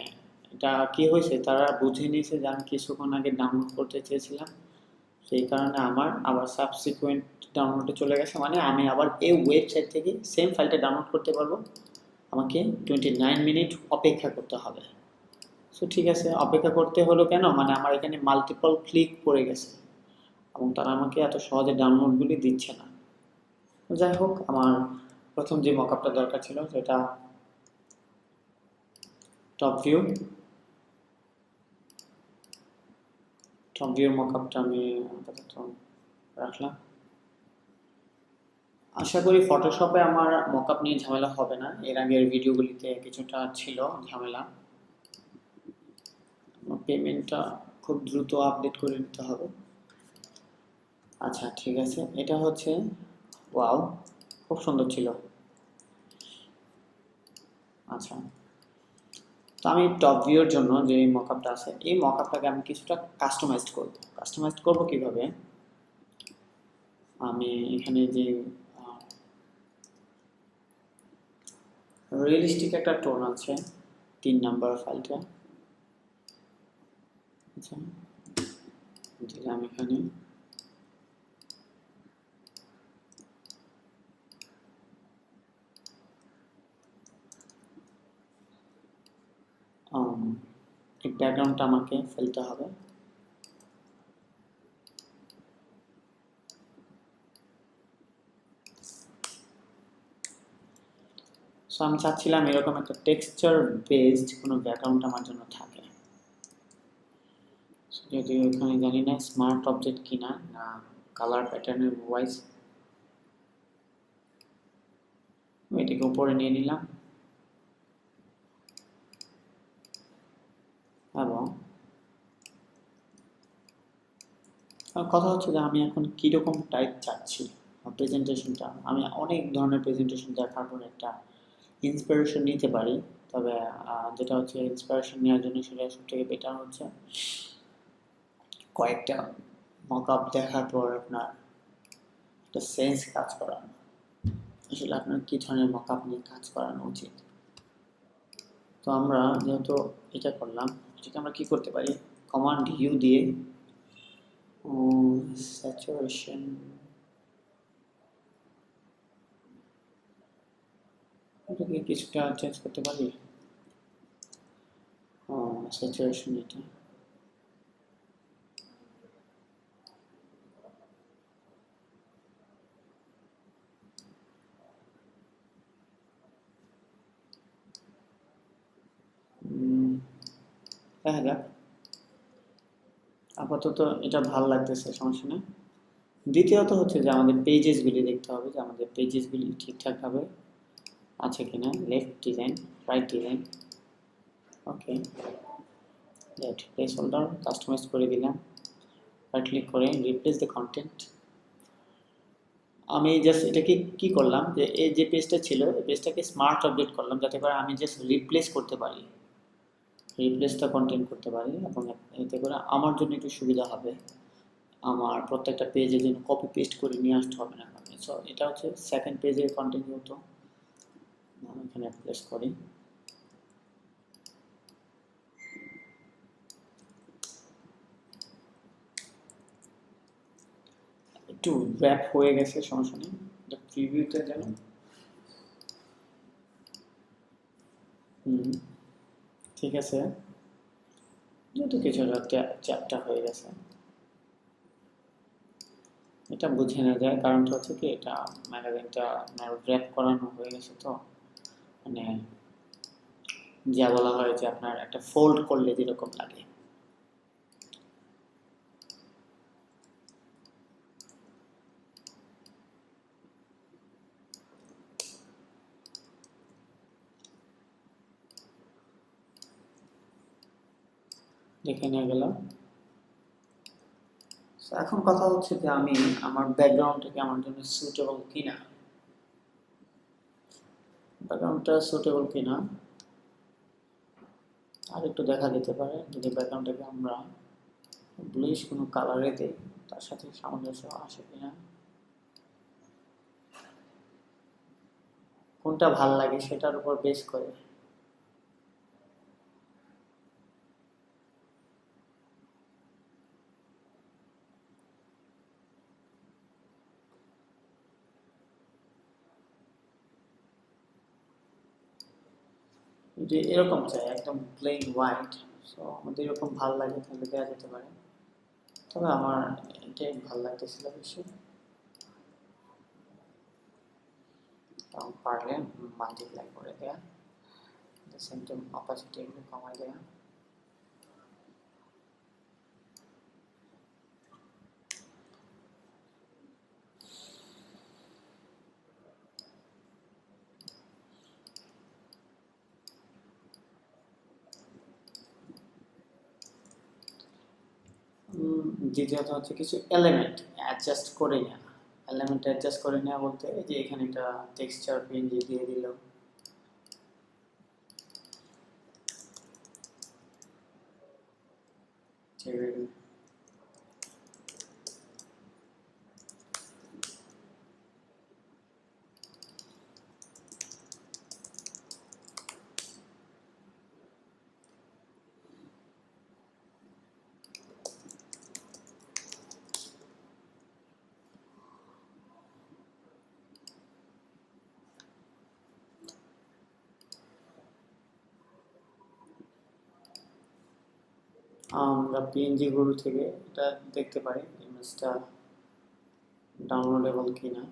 এটা কি হয়েছে, তারা বুঝে নিয়েছে যে আমি কিছুক্ষণ আগে ডাউনলোড করতে চেয়েছিলাম, সেই কারণে আমার আবার সাবসিকুয়েন্ট ডাউনলোডে চলে গেছে, মানে আমি আবার এই ওয়েবসাইট থেকে সেম ফাইলটা ডাউনলোড করতে পারবো, আমাকে 29 মিনিট অপেক্ষা করতে হবে। সো ঠিক আছে, অপেক্ষা করতে হলো কেন, মানে আমার এখানে মাল্টিপল ক্লিক পড়ে গেছে এবং তারা আমাকে এত সহজে ডাউনলোডগুলি দিচ্ছে না। যাই হোক, আমার প্রথম যে মকআপটা দরকার ছিল সেটা টপ ভিউ। টপ ভিউর মকআপটা আমি আপাতত রাখলাম। আশা করি ফটোশপে আমার মকআপ নিয়ে ঝামেলা হবে না, এর আগের ভিডিওগুলিতে কিছুটা ছিল ঝামেলা। পেমেন্টটা খুব দ্রুত আপডেট করে নিতে হবে। আচ্ছা ঠিক আছে, এটা হচ্ছে, ওয়াও খুব সুন্দর ছিল। আচ্ছা, তো আমি টপ ভিউর জন্য যে মকআপটা আছে, এই মকআপটাকে আমি কিছুটা কাস্টমাইজড করব। কাস্টমাইজড করব কিভাবে, আমি এখানে যে রিয়েলিস্টিক একটা টোন আছে 3 নাম্বার ফাইলটা, আচ্ছা দিলাম এখানে, এই ব্যাকগ্রাউন্ডটা আমাকে ফেলতে হবে। সো আমি চাচ্ছিলাম এরকম একটা টেক্সচার বেসড কোনো ব্যাকগ্রাউন্ড আমার জন্য থাকে, যদিও এখানে জানি না স্মার্ট অবজেক্ট কিনা না কালার প্যাটার্নের ওয়াইজ। এটাকে উপরে নিয়ে নিলাম এবং কথা হচ্ছে যে আমি এখন কীরকম টাইপ চাচ্ছি প্রেজেন্টেশনটা। আমি অনেক ধরনের প্রেজেন্টেশন দেখার পর একটা ইন্সপিরেশন নিতে পারি, তবে যেটা হচ্ছে ইন্সপিরেশন নেওয়ার জন্য সেটা সবথেকে বেটার হচ্ছে কয়েকটা মকআপ দেখার পর আপনার একটা সেন্স কাজ করানো, আসলে আপনার কী ধরনের মকআপ নিয়ে কাজ করানো উচিত। তো আমরা যেহেতু এটা করলাম, এটাকে আমরা কি করতে পারি, কমান্ড ইউ দিয়ে স্যাচুরেশন, এটাকে কিছুটা চেঞ্জ করতে পারি। স্যাচুরেশন এটা দেখা যাক, আপাতত এটা ভালো লাগতেছে, সমস্যা নেই। দ্বিতীয়ত হচ্ছে যে আমাদের পেজেসগুলি দেখতে হবে যে আমাদের পেজেসগুলি ঠিকঠাকভাবে আছে কিনা। লেফট ডিজাইন, রাইট ডিজাইন, ওকে, লেফট প্লেস হোল্ডার কাস্টমাইজ করে দিলাম, রাইট ক্লিক করে রিপ্লেস দ্য কন্টেন্ট। আমি জাস্ট এটাকে কি করলাম, যে এই যে পেজটা ছিল এই পেজটাকে স্মার্ট আপডেট করলাম যাতে করে আমি জাস্ট রিপ্লেস করতে পারি, রিপ্লেস দ্য কন্টেন্ট করতে পারি, এবং এতে করে আমার জন্য একটু সুবিধা হবে, আমার প্রত্যেকটা পেজে যেন কপি পেস্ট করে নিয়ে আসতে হবে না। সো এটা হচ্ছে সেকেন্ড পেজের কন্টেন্ট, হতো আমি এখানে প্লেস করি। একটু র্যাপ হয়ে গেছে, সমস্যা নেই, প্রিভিউতে যেন ঠিক আছে, যেহেতু কিছুটা চ্যাপটা হয়ে গেছে, এটা বুঝে না যায়, কারণটা হচ্ছে কি এটা ম্যাগাজিনটা আপনার র্যাপ করানো হয়ে গেছে, তো মানে যা বলা হয় যে আপনার একটা ফোল্ড করলে যেরকম লাগে দেখে নিয়ে গেলাম। এখন কথা হচ্ছে যে আমি আমার ব্যাকগ্রাউন্ডটাকে আমার জন্য সুটেবল কিনা, ব্যাকগ্রাউন্ডটা সুটেবল কিনা আর একটু দেখা যেতে পারে যদি ব্যাকগ্রাউন্ডটাকে আমরা ব্লুইশ কোনো কালারে দিই, তার সাথে সামঞ্জস্য আসে কিনা, কোনটা ভাল লাগে সেটার উপর বেস করে। যদি এরকম চাই একদম প্লেন হোয়াইট, সো আমাদের এরকম ভাল লাগে তাহলে দেওয়া যেতে পারে, তবে আমার এটাই ভাল লাগতেছিল বেশি। পারলে মাল্টিপ্লাই করে দেয়া, সেম টাইম অপাসিটি একটু কমাই দেয়া। দ্বিতীয়ত হচ্ছে কিছু এলিমেন্ট অ্যাডজাস্ট করে নেওয়া। এলিমেন্ট অ্যাডজাস্ট করে নেওয়া বলতে এই যে এখানে একটা টেক্সচার পিএনজি দিয়ে দিল, আমরা পিএনজি গুলো থেকে এটা দেখতে পারি ইমেজটা ডাউনলোডেবল কিনা।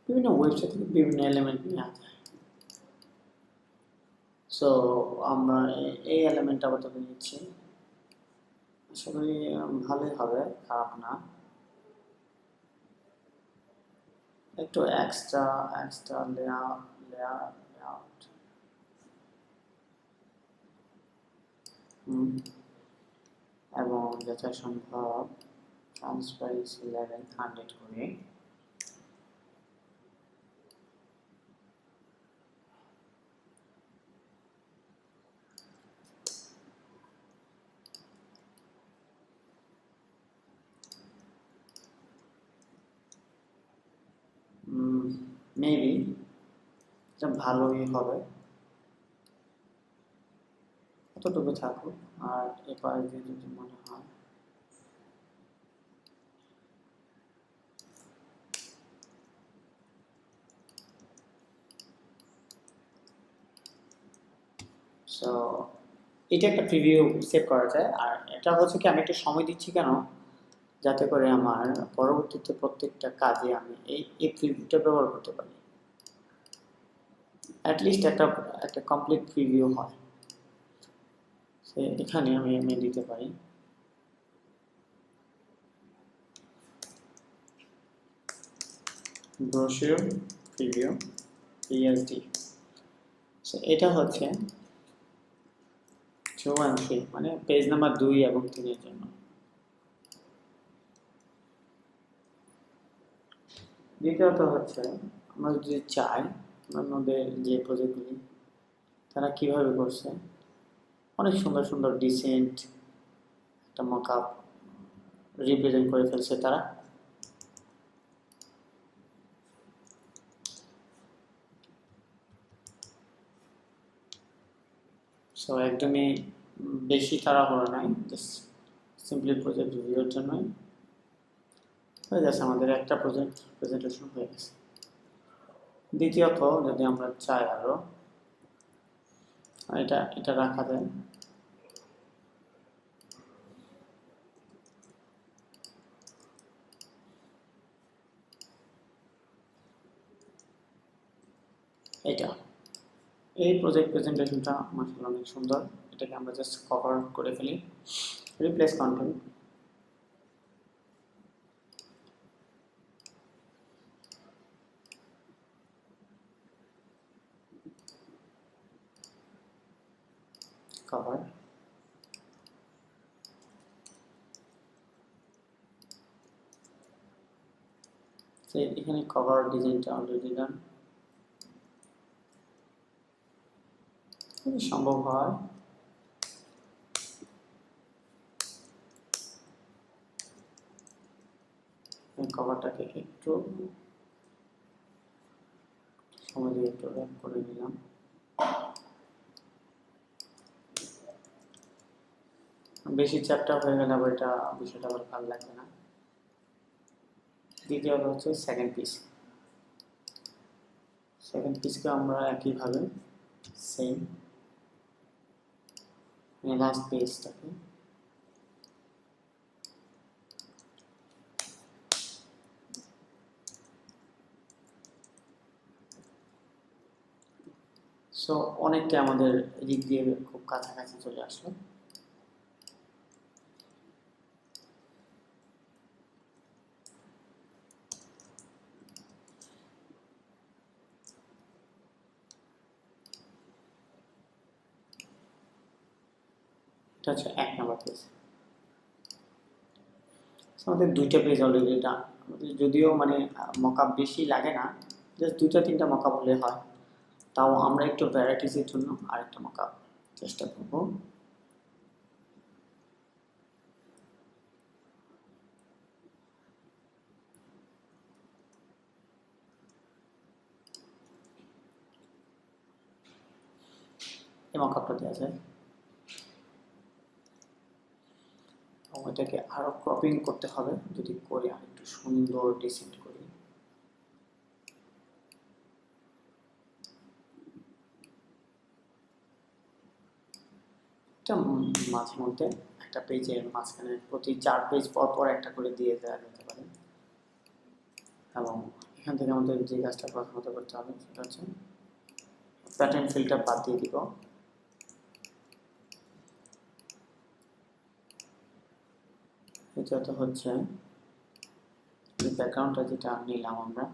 বিভিন্ন ওয়েবসাইট থেকে বিভিন্ন এলিমেন্ট নিয়ে আসে। সো আমরা এই এলিমেন্ট আপাতত নিচ্ছি, আশা করি ভালোই হবে, খারাপ না। একটু extra extra layer layer layout, এবং যথাসম্ভব ট্রান্সপারেন্সি লেভেল 100 করে। মেবি এটা ভালোই হবে, এতটুকু থাকুক। আর এপারে দিয়ে যদি মনে হয় সো এটা একটা প্রিভিউ সেভ করা যায়। আর এটা হচ্ছে কি আমি একটু সময় দিচ্ছি কেন, যাতে করে আমার পরবর্তীতে প্রত্যেকটা কাজে আমি এই প্রিভিউটা ব্যবহার করতে পারি, অ্যাটলিস্ট একটা একটা কমপ্লিট প্রিভিউ হয়। সে এখানে আমি দিতে পারি ব্রোশিওর প্রিভিউ পিএসডি। সো এটা হচ্ছে 2 and 3, মানে পেজ নাম্বার 2 এবং 3 এর জন্য। দ্বিতীয়ত হচ্ছে আমরা যদি চাই অন্যদের যে প্রজেক্টগুলি তারা কিভাবে করছে, অনেক সুন্দর সুন্দর ডিসেন্ট একটা মকআপ রিপ্রেজেন্ট করে ফেলছে তারা। সো একদমই বেশি তাড়াহুড়ো নাই, জাস্ট সিম্পলি প্রজেক্ট রিভিউর জন্যই হয়ে গেছে, আমাদের একটা প্রজেক্ট প্রেজেন্টেশন হয়ে গেছে। দ্বিতীয়ত যদি আমরা চাই আরও এটা এটা রাখা যায়, এটা এই প্রজেক্ট প্রেজেন্টেশনটা মাশাআল্লাহ অনেক সুন্দর। এটাকে আমরা জাস্ট কভার করে ফেলি। রিপ্লেস কন্টেন্ট, কভার, এখানে কভার ডিজাইনটা অলরেডি ডান। যদি সম্ভব হয় কভারটাকে একটু সময় দিয়ে একটু র্যাপ করে নিলাম। বেশি চ্যাপ্টার হয়ে গেলে আবার এটা বিষয়টা আবার ভালো লাগবে না। দ্বিতীয়ত হচ্ছে সেকেন্ড পিস। সেকেন্ড পিসকে আমরা একইভাবে সেম লাস্ট পেজটাকে সো অনেকটা আমাদের এদিক দিয়ে খুব কাছাকাছি চলে আসলো। এটা হচ্ছে 1 নম্বর পেজ। আমাদের 2টা পেজ অলরেডি ডান। আমাদের যদিও মানে মকআপ বেশি লাগে না, জাস্ট 2টা-3টা মকআপ হলে হয়। তাও আমরা একটু ভ্যারাইটিসের জন্য আরেকটা মকআপ চেষ্টা করব। এই মকআপটা দেওয়া যায়। এটাকে আরো ক্রপিং করতে হবে, যদি করি আর একটু সুন্দর ডিসেন্ট করি। এটা মাঝে মধ্যে একটা পেজের মাঝখানে প্রতি 4 পেজ পর পর একটা করে দিয়ে দেওয়া যেতে পারে। এবং এখান থেকে আমাদের যে কাজটা প্রথমত করতে হবে সেটা হচ্ছে প্যাটার্ন ফিল্টার বাদ দিয়ে দিব। এটা হচ্ছে ব্যাকগ্রাউন্ডটা যেটা নিলাম আমরা,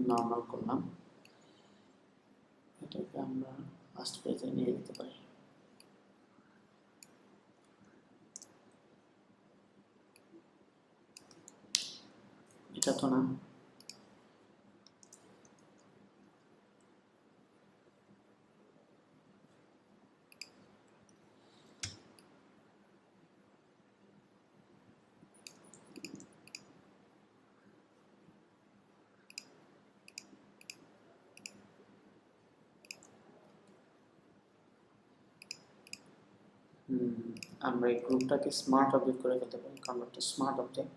নর্মাল করলাম। এটাকে আমরা ফার্স্ট পেজে নিয়ে যেতে পারি। এটা তো না, আমরা এই গ্রুপটাকে স্মার্ট অবজেক্ট করে ফেলতে পারি, কারণ একটা স্মার্ট অবজেক্ট।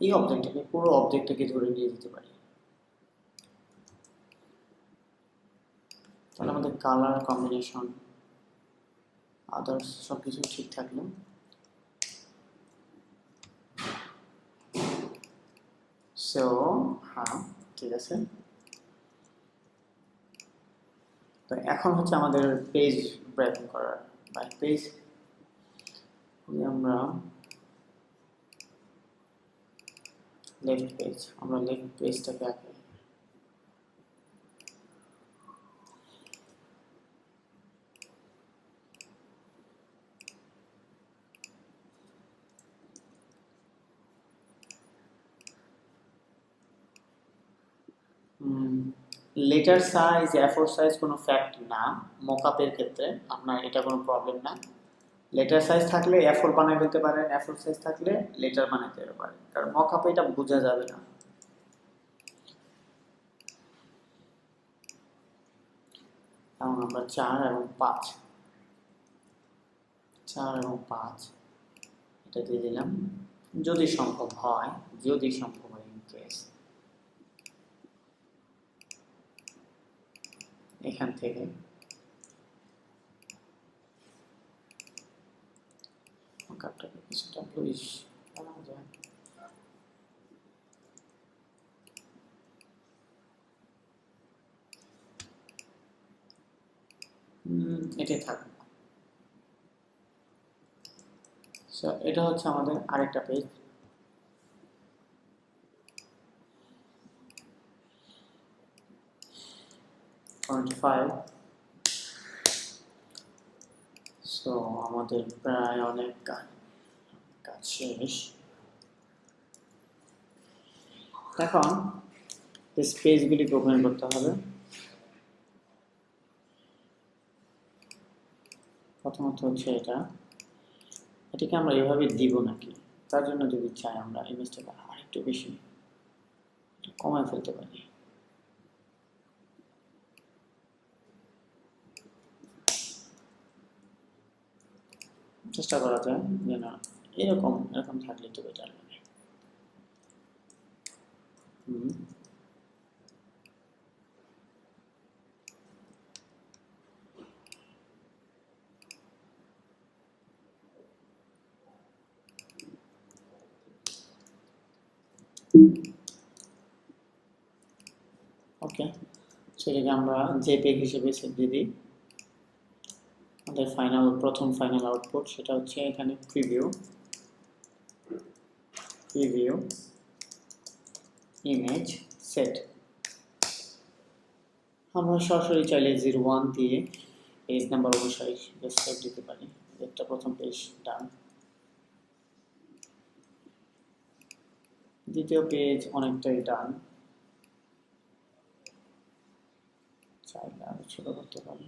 এই অবজেক্টটাকে পুরো অবজেক্টটাকে ধরে নিয়ে যেতে পারি। তাহলে আমাদের কালার কম্বিনেশন আদার্স সব কিছু ঠিক থাকলো। সো হ্যাঁ ঠিক আছে। তো এখন হচ্ছে আমাদের পেজ ব্র্যাপিং করার, বাই পেজ আমরা লেফট পেজ, আমরা লেফট পেজটাকে আগে লেটার সাইজ A4 সাইজ কোনো ফ্যাক্ট না মকআপের ক্ষেত্রে, আপনার এটা কোনো প্রবলেম না। লেটার সাইজ থাকলে A4 বানাই ফেলতে পারেন, A4 সাইজ থাকলে লেটার বানাইতে পারেন, কারণ মকআপে এটা বোঝা যাবে না। এখন আমরা 4 এবং 5 এটা দিয়ে দিলাম। যদি সম্ভব হয় ইন কেস এখান থেকে মকআপটাকে কিছুটা ব্লুইশ এটাই থাকবে। সো এটা হচ্ছে আমাদের আরেকটা পেজ। সো আমাদের প্রায় অনেক কাজ শেষ। এখন স্পেসগুলিকে ওপেন করতে হবে। প্রথমত হচ্ছে এটাকে আমরা এভাবে দিব নাকি, তার জন্য যদি চাই আমরা ইমেজটাকে আরেকটু বেশি কমায় ফেলতে পারি। চেষ্টা করা যায় যে না এরকম থাকলে তো বেটার লাগে। ওকে, সেটাকে আমরা জেপিইজি হিসেবে সেভ দিয়ে দিই। আমাদের প্রথম ফাইনাল আউটপুট সেটা হচ্ছে এখানে প্রিভিউ ইমেজ সেট। আমরা সরাসরি চাইলে 01 দিয়ে পেজ নাম্বার অনুসারে সেভ দিতে পারি। একটা প্রথম পেজ ডান। দ্বিতীয় পেজ অনেকটাই ডান, চাইলে আরো ছোট করতে পারি।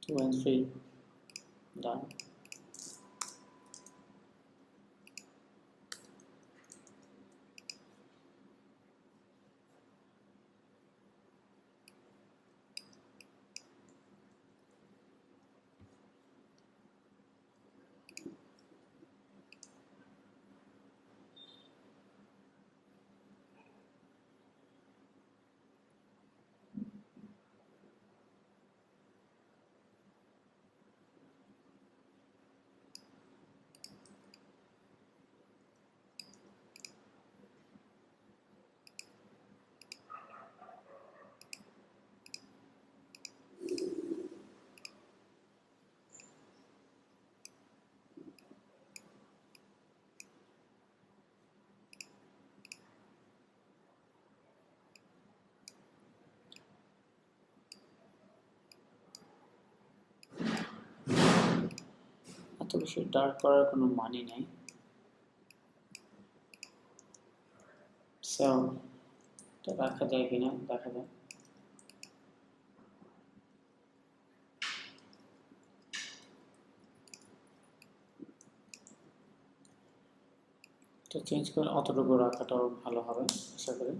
Two and three done. এত বেশি ডার্ক করার কোনো মানে নেই। সো এটা রাখা যায় কিনা দেখা যায়। তো চেঞ্জ করে অতটুকু রাখাটাও ভালো হবে আশা করি।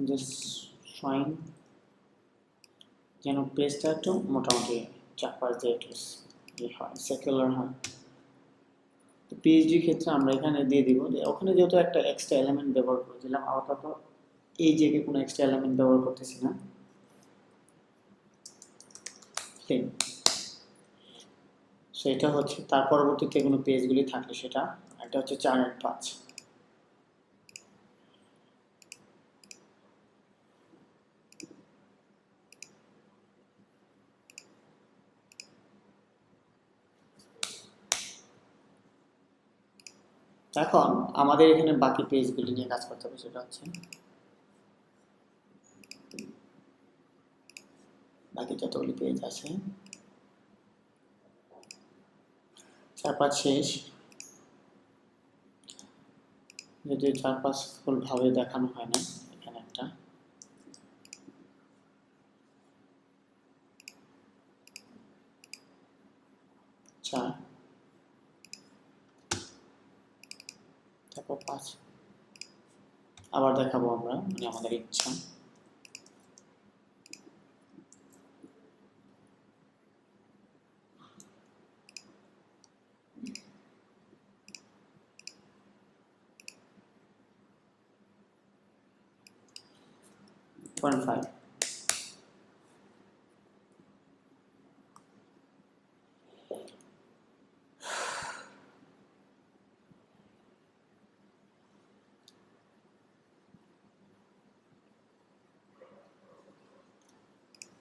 জাস্ট ফাইন যেন পেজটা একটু মোটামুটি চারপাশ দিয়ে একটু হয়, সেকুলার হয়। তো পিএইচডি ক্ষেত্রে আমরা এখানে দিয়ে দিব যে ওখানে যেহেতু একটা এক্সট্রা এলিমেন্ট ব্যবহার করেছিলাম, আপাতত এই জায়গায় কোনো এক্সট্রা এলিমেন্ট ব্যবহার করতেছি না। সেটা হচ্ছে তার পরবর্তীতে কোনো পেজগুলি থাকলে সেটা, এটা হচ্ছে 4 and 5। এখন আমাদের এখানে বাকি পেজগুলি নিয়ে কাজ করতে হবে। সেটা হচ্ছে কতগুলি পেজ আছে, 4-5 শেষ, যদি 4-5 ফুল ভাবে দেখানো হয় না। এখানে একটা 4, তারপর 5, আবার দেখাবো আমরা, মানে আমাদের ইচ্ছা। .5,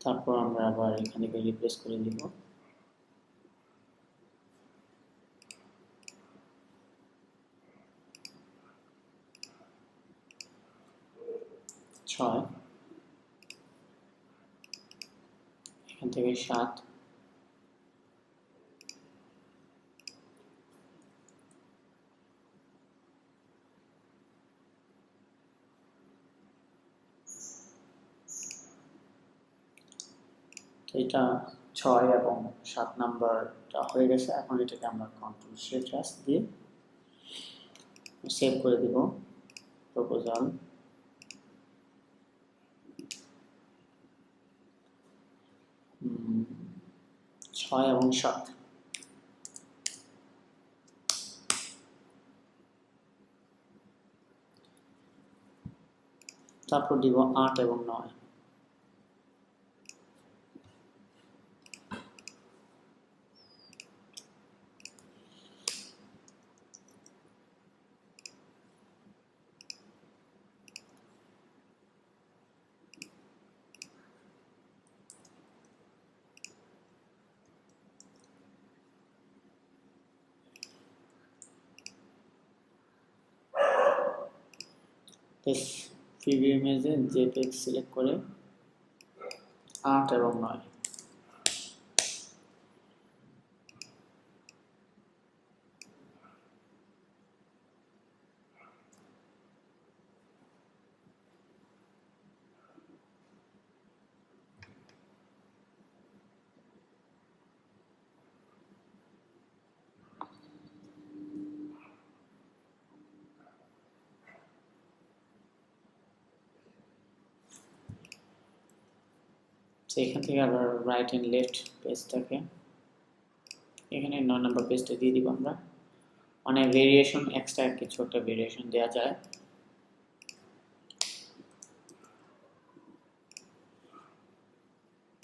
তারপর আমরা আবার এখানে রিপ্লেস করে দিব। ছয়, এখান থেকে 7, এটা 6 এবং 7 নাম্বারটা হয়ে গেছে। এখন এটাকে আমরা কন্ট্রোল শিফট এস দিয়ে সেভ করে দিব। প্রপোজাল 6 এবং 7, তারপর দিব 8 এবং 9। প্রিভিউ ইমেজে জেপিইজি সিলেক্ট করে 8 এবং 9। এখান থেকে আবার রাইট এন্ড লেফট পেজটাকে এখানে 9 নম্বর পেজটা দিয়ে দিব আমরা। মানে ভেরিয়েশন এক্সট্রা কিছু একটা ভেরিয়েশন দেওয়া যায়।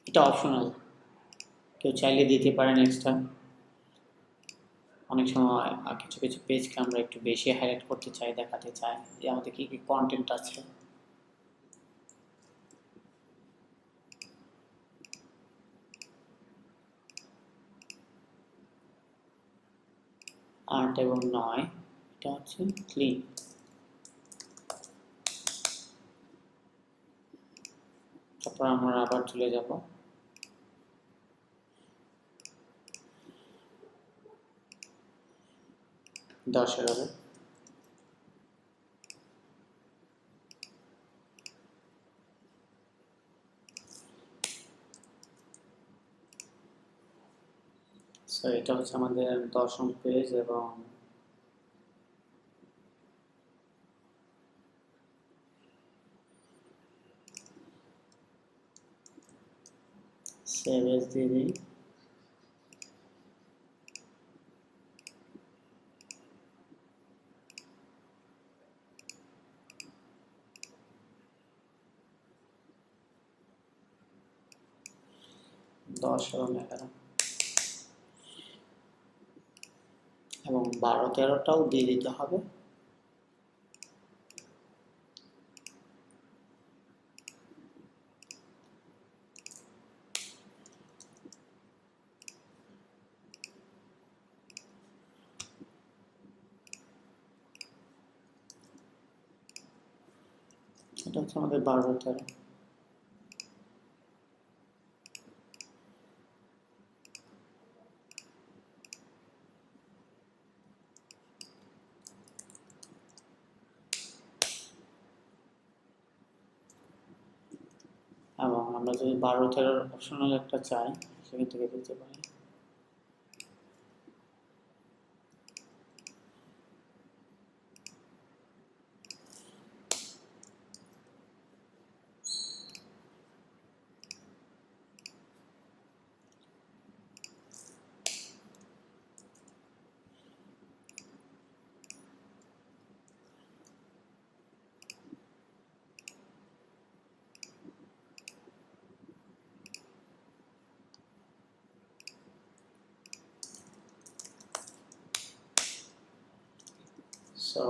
এটা অপশনাল, কেউ চাইলে দিতে পারেন এক্সট্রা। অনেক সময় কিছু কিছু পেজকে আমরা একটু বেশি হাইলাইট করতে চাই, দেখাতে চাই যে আমাদের কি কি কন্টেন্ট আছে। আট এবং 9 এটা হচ্ছে ক্লিন। তারপর আমরা আবার চলে যাব দশের হবে। সো এটা হচ্ছে আমাদের 10ম পেজ এবং সেভ এজ দিয়ে দিই। দশ এবং 11 এবং 12-13টাও দিয়ে দিতে হবে। এটা হচ্ছে আমাদের 12-13। আমরা যদি 12-13 অপশনাল একটা চাই সেখান থেকে দিতে পারি। So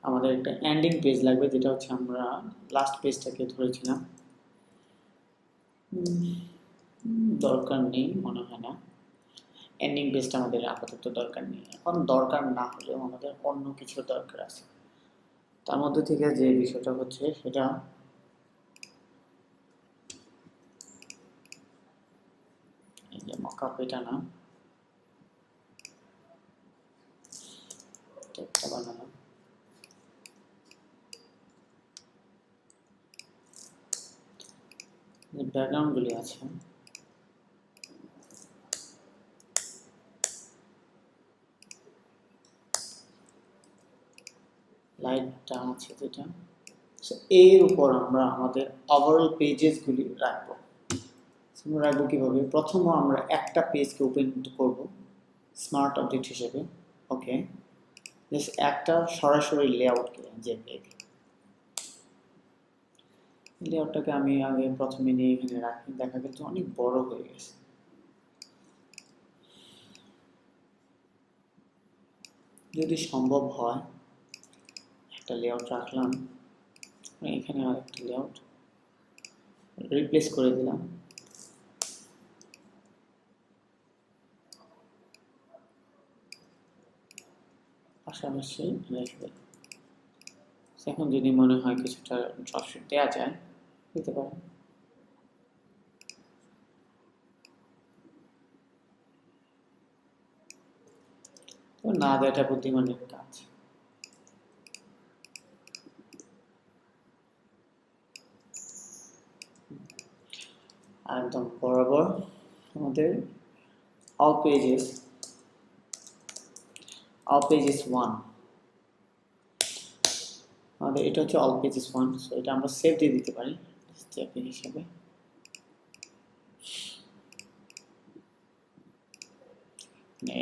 আমাদের একটা এন্ডিং পেজ লাগবে, যেটা হচ্ছে আমরা লাস্ট পেজটাকে ধরেছিলাম। দরকার নেই মনে হয় না, এন্ডিং পেজটা আমাদের আপাতত দরকার নেই। এখন দরকার না হলেও আমাদের অন্য কিছু দরকার আছে। তার মধ্যে থেকে যে বিষয়টা হচ্ছে সেটা এই যে মকআপ, এটা না, টেক্সটটা বানালাম। যে ব্যাকগ্রাউন্ডগুলি আছে লাইটটা আছে যেটা, এর উপর আমরা আমাদের ওভারঅল পেজেসগুলি রাখবো। রাখবো কীভাবে? প্রথম আমরা একটা পেজকে ওপেন করব স্মার্ট অবজেক্ট হিসেবে। ওকে, জাস্ট একটা সরাসরি লেআউটকে, যে লেআউটটাকে আমি আগে প্রথমে নিয়ে এখানে রাখি, দেখা গেছে অনেক বড় হয়ে গেছে। যদি সম্ভব হয় একটা লেআউট রাখলাম, এখানে আরেকটা লেআউট রিপ্লেস করে দিলাম। পাশাপাশি রেখে দিলাম। এখন যদি মনে হয় কিছুটা ড্রপশিট দেওয়া যায়, দিতে পারে। না দেওয়াটা বুদ্ধিমানের কাজ। একদম বরাবর আমাদের all pages 1 আমাদের এটা হচ্ছে all pages 1, সো এটা আমরা সেভ দিয়ে দিতে পারি স্টেপ হিসেবে।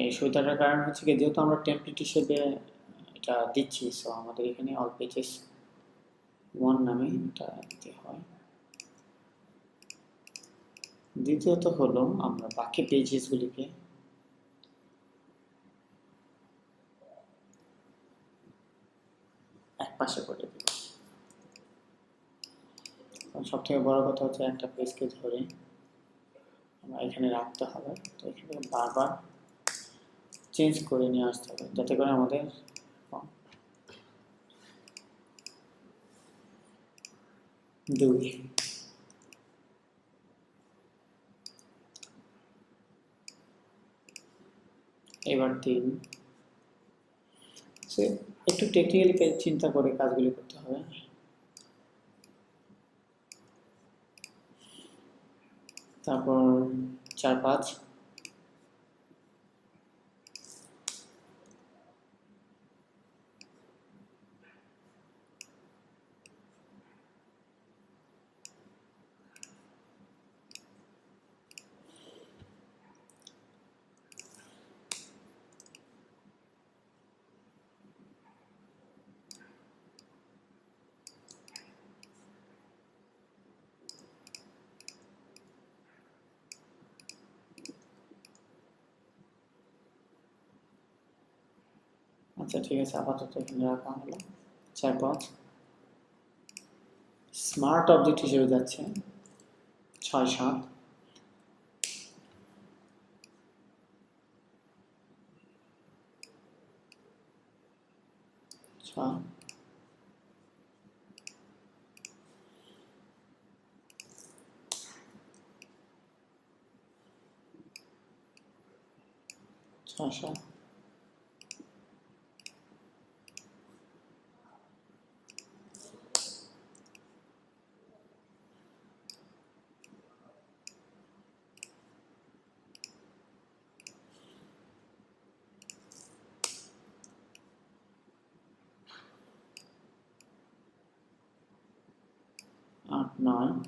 এই সুবিধাটার কারণ হচ্ছে কি, যেহেতু আমরা টেমপ্লেট হিসেবে এটা দিচ্ছি, সো আমাদের এখানে all pages 1 নামে এটা দিতে হয়। দ্বিতীয়ত হলো আমরা বাকি পেজেসগুলিকে এক পাশে করে দেব। সব থেকে বড় কথা হচ্ছে একটা পেজকে ধরে আমরা এখানে রাখতে হবে, তো এখানে বারবার চেঞ্জ করে নিয়ে আসতে হবে, যাতে করে আমাদের দুই এবার 3। সে একটু টেকনিক্যালি চিন্তা করে কাজগুলি করতে হবে। তারপর 4-5, আচ্ছা ঠিক আছে, আপাতত এখানে রাখা হলো 4-5। স্মার্ট অবজেক্ট হিসেবে যাচ্ছে 6-7, 6, 7, 600 8 9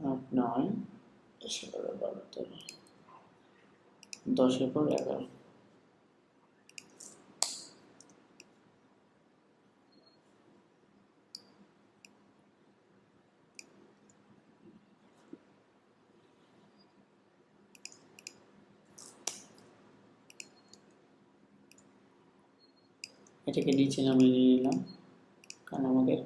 8 9 10 11 12 13 10 এর পর 11 এটাকে নিচে নামিয়ে নিয়ে নিলাম কারণ আমাদের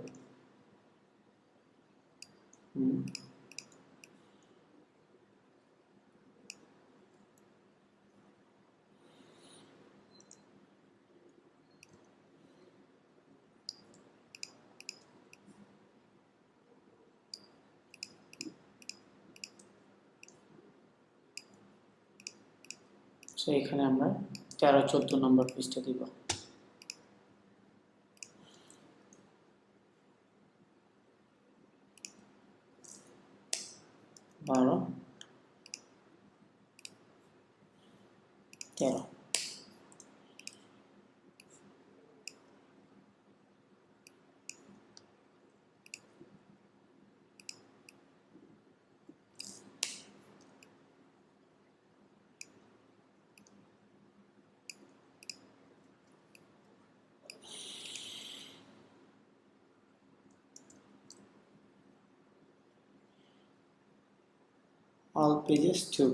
সো এখানে আমরা 13 14 নম্বর পৃষ্ঠা দিব 12 13 all pages 2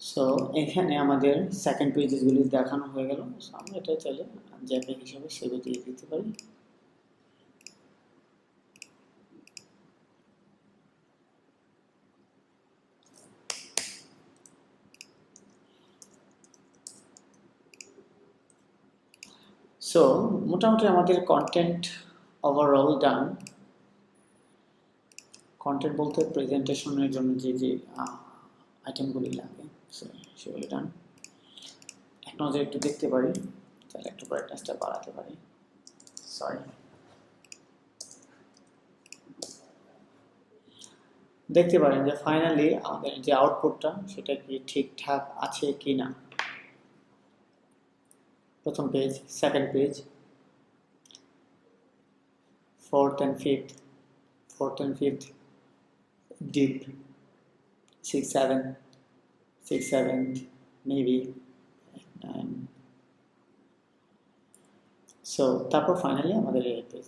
সো এখানে আমাদের সেকেন্ড পেজেসগুলি দেখানো হয়ে গেল সো আমরা এটা চাইলে জ্যাপেক হিসাবে সেভ দিয়ে দিতে পারি সো মোটামুটি আমাদের কন্টেন্ট ওভারঅল ডান কন্টেন্ট বলতে প্রেজেন্টেশনের জন্য যে যে আইটেমগুলি লাগে সেগুলি ডান এক নজরে একটু দেখতে পারি তাহলে একটু ব্রাইটনেসটা বাড়াতে পারি সরি দেখতে পারেন যে ফাইনালি আমাদের যে আউটপুটটা সেটা কি ঠিকঠাক আছে কি না প্রথম page second page fourth and fifth deep 6 7 6 7th maybe 9 so তারপর ফাইনালি আমাদের এই পেজ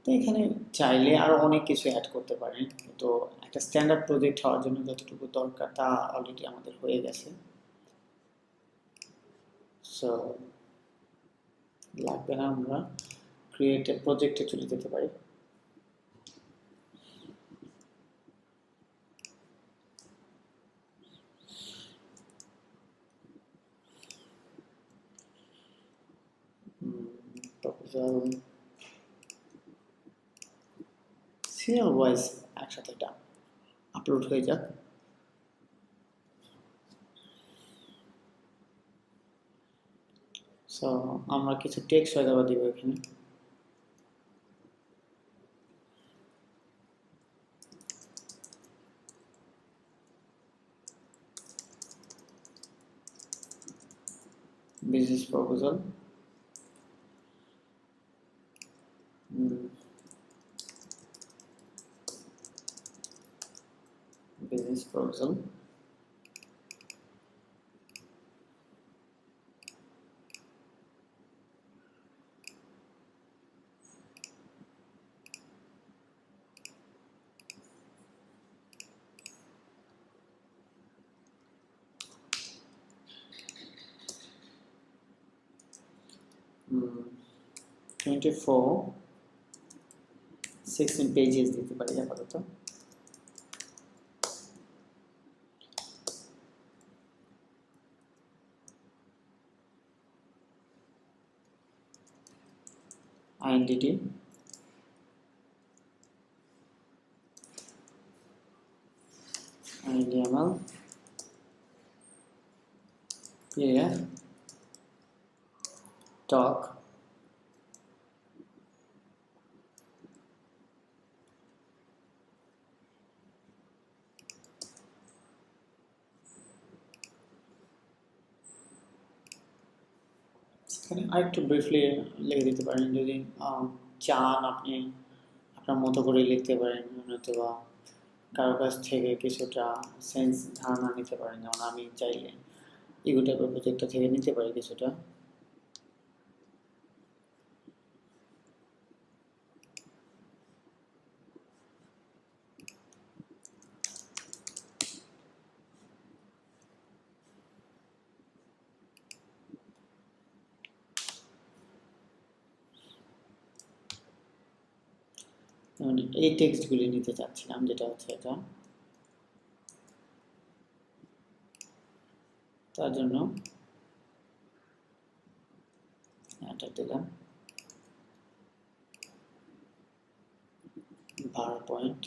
তো এখানে চাইলে আরো অনেক কিছু অ্যাড করতে পারেন তো একটা স্ট্যান্ডার্ড প্রজেক্ট হওয়ার জন্য যতটুকু দরকার তা অলরেডি আমাদের হয়ে গেছে সো লাগবে না আমরা ক্রিয়েট এ প্রজেক্টে চলে যেতে পারি প্রপোজাল সিরিয়াল ওয়াইজ একসাথে এটা আপলোড হয়ে যাক সো আমরা কিছু টেক্সট হয়ে যাওয়া দিব এখানে business proposal business proposal 16 pages দিতে পারি আপাতত। আইডেন্টিটি, IDML, PDF, doc, এখানে আরেকটু ব্রিফলি লিখে দিতে পারেন যদি চান, আপনি আপনার মতো করে লিখতে পারেন, অথবা কারো কাছ থেকে কিছুটা সেন্স ধারণা নিতে পারেন। যেমন আমি চাইলে ইগো টাইপের প্রজেক্টটা থেকে নিতে পারি কিছুটা। এই টেক্সটগুলি নিতে চাচ্ছিলাম, যেটা হচ্ছে এটা। তার জন্য এটা দিলাম 12 পয়েন্ট।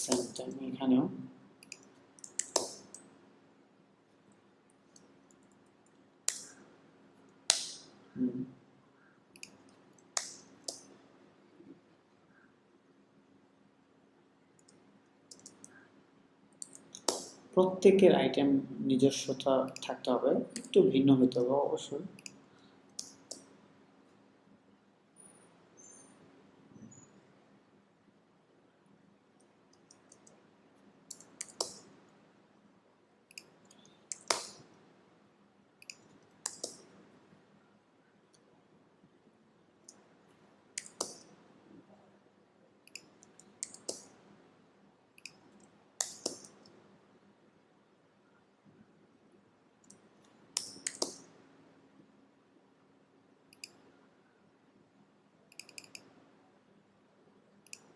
সেম টাইম এখানেও প্রত্যেকের আইটেম নিজস্বতা থাকতে হবে, একটু ভিন্ন হতে হবে অবশ্যই।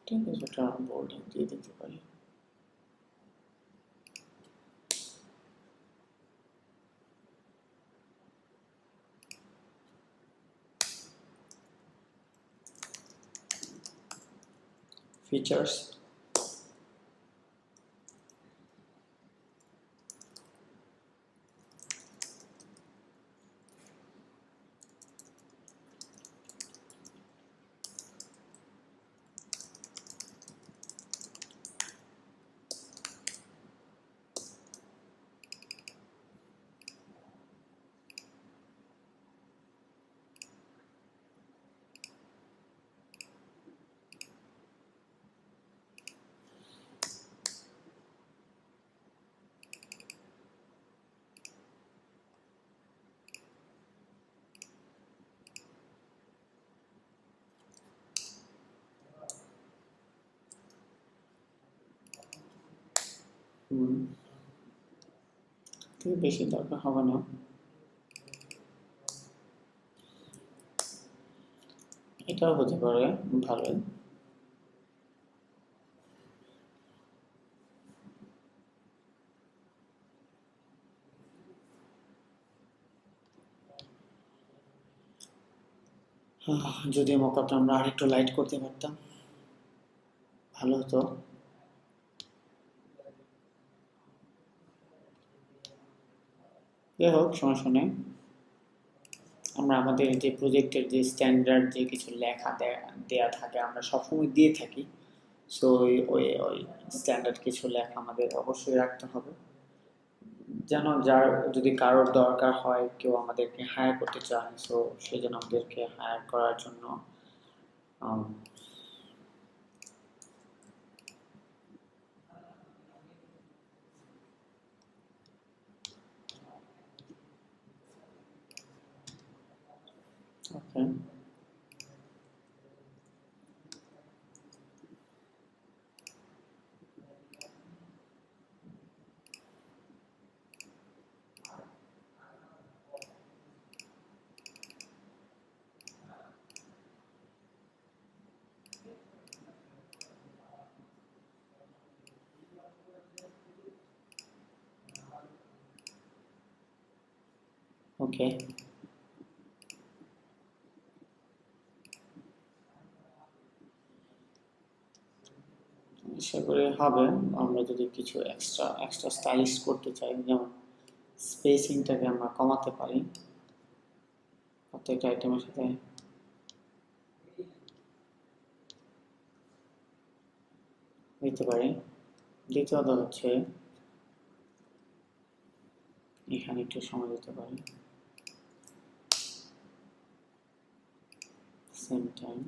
ঠিক আছে, ওটা বোল্ডিং দিয়ে দিতে পারি। ফিচার্স, বেশি দরকার হবে না। এটাও হতে পারে ভালোই। যদি মকআপটা আমরা আরেকটু লাইট করতে পারতাম ভালো হতো। যাই হোক, সমস্যা নেই। আমরা আমাদের যে প্রজেক্টের যে স্ট্যান্ডার্ড যে কিছু লেখা দেয়া থাকে আমরা সবসময় দিয়ে থাকি। সো ওই ওই স্ট্যান্ডার্ড কিছু লেখা আমাদের অবশ্যই রাখতে হবে, যেন যার যদি কারোর দরকার হয়, কেউ আমাদেরকে হায়ার করতে চায়, সো সেই জন্য আমাদেরকে হায়ার করার জন্য ওকে। ওকে, আশা করি হবে। আমরা যদি কিছু এক্সট্রা স্টাইলিশ করতে চাই, যেমন স্পেসিংটাকে আমরা কমাতে পারি প্রত্যেকটা আইটেমের সাথে, দিতে পারি। দ্বিতীয়ত হচ্ছে এখানে একটু সময় দিতে পারি, সেম টাইম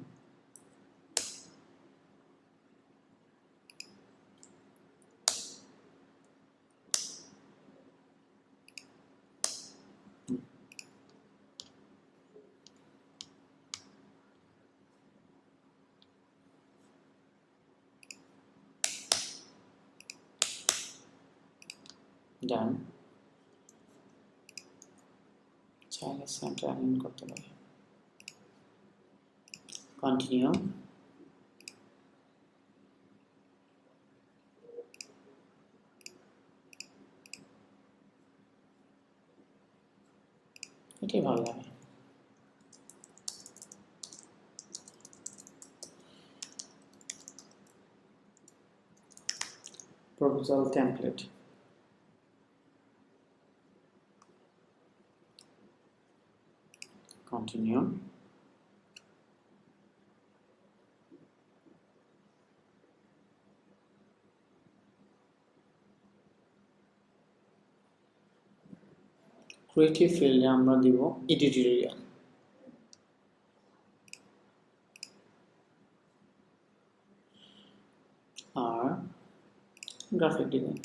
ডান। চাইলে সেন্টার অ্যালাইন করতে পারি, কন্টিনিউ। এটাই ভালো লাগে। Proposal template, continue. ক্রিয়েটিভ ফিল্ডে আমরা দিব এডিটোরিয়াল, আর graphic design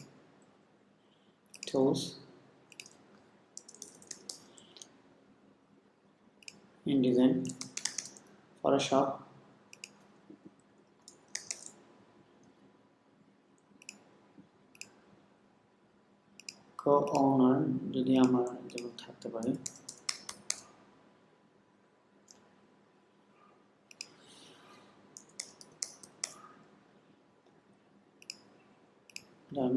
tools, InDesign, Photoshop, co-owner যদি আমার যেমন থাকতে পারে, ডান।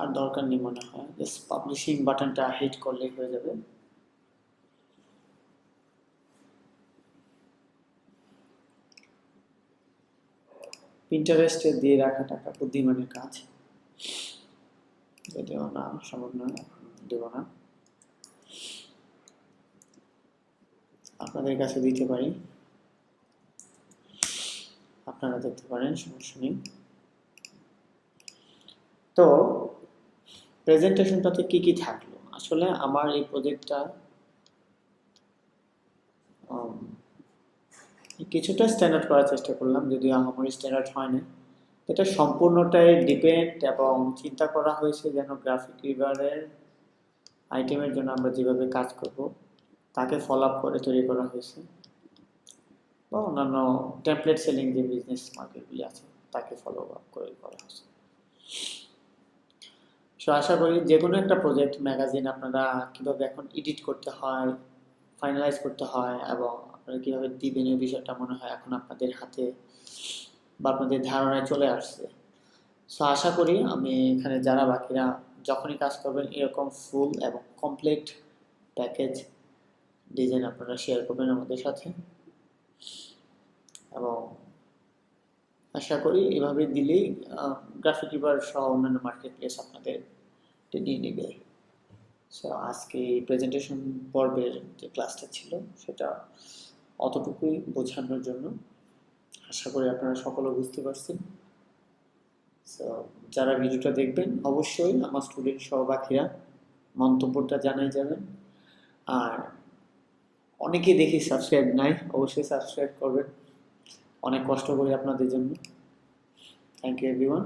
আর দরকার নেই মনে হয়, জাস্ট পাবলিশিং বাটনটা হিট করলেই হয়ে যাবে। পিন্টারেস্টে দিয়ে রাখাটা একটা বুদ্ধিমানের কাজ, যদিও না সম্ভব নয়, দেব না। আপনাদের কাছে দিতে পারি, আপনারা দেখতে পারেন, সমস্যা নেই। তো প্রেজেন্টেশনটাতে কি কি থাকলো? আসলে আমার এই প্রজেক্টটা কিছুটা স্ট্যান্ডার্ড করার চেষ্টা করলাম, যদিও আমার স্ট্যান্ডার্ড হয় না। এটা সম্পূর্ণটাই ডিপেন্ড এবং চিন্তা করা হয়েছে যেন গ্রাফিক রিভারের আইটেমের জন্য আমরা যেভাবে কাজ করব তাকে ফলো আপ করে তৈরি করা হয়েছে, বা অন্যান্য টেমপ্লেট সেলিং যে বিজনেস মার্কেটগুলি আছে তাকে ফলো আপ করে করা হয়েছে। সো আশা করি যে কোনো একটা প্রজেক্ট ম্যাগাজিন আপনারা কীভাবে এখন এডিট করতে হয়, ফাইনালাইজ করতে হয় এবং আপনারা কীভাবে দিবেন এই বিষয়টা মনে হয় এখন আপনাদের হাতে বা আপনাদের ধারণায় চলে আসছে। সো আশা করি আমি এখানে যারা বাকিরা যখনই কাজ করবেন এরকম ফুল এবং কমপ্লিট প্যাকেজ ডিজাইন আপনারা শেয়ার করবেন আমাদের সাথে, এবং আশা করি এভাবে দিলেই গ্রাফিক রিভার সহ অন্যান্য মার্কেট প্লেস আপনাদের নিয়ে নেবে। সো আজকে প্রেজেন্টেশন পর্বের যে ক্লাসটা ছিল সেটা অতটুকুই বোঝানোর জন্য। আশা করি আপনারা সকলে বুঝতে পারছেন। সো যারা ভিডিওটা দেখবেন অবশ্যই আমার স্টুডেন্ট সহপাঠীরা মন্তব্যটা জানাই যাবেন। আর অনেকেই দেখি সাবস্ক্রাইব নাই, অবশ্যই সাবস্ক্রাইব করবেন, অনেক কষ্ট করি আপনাদের জন্য। Thank you everyone.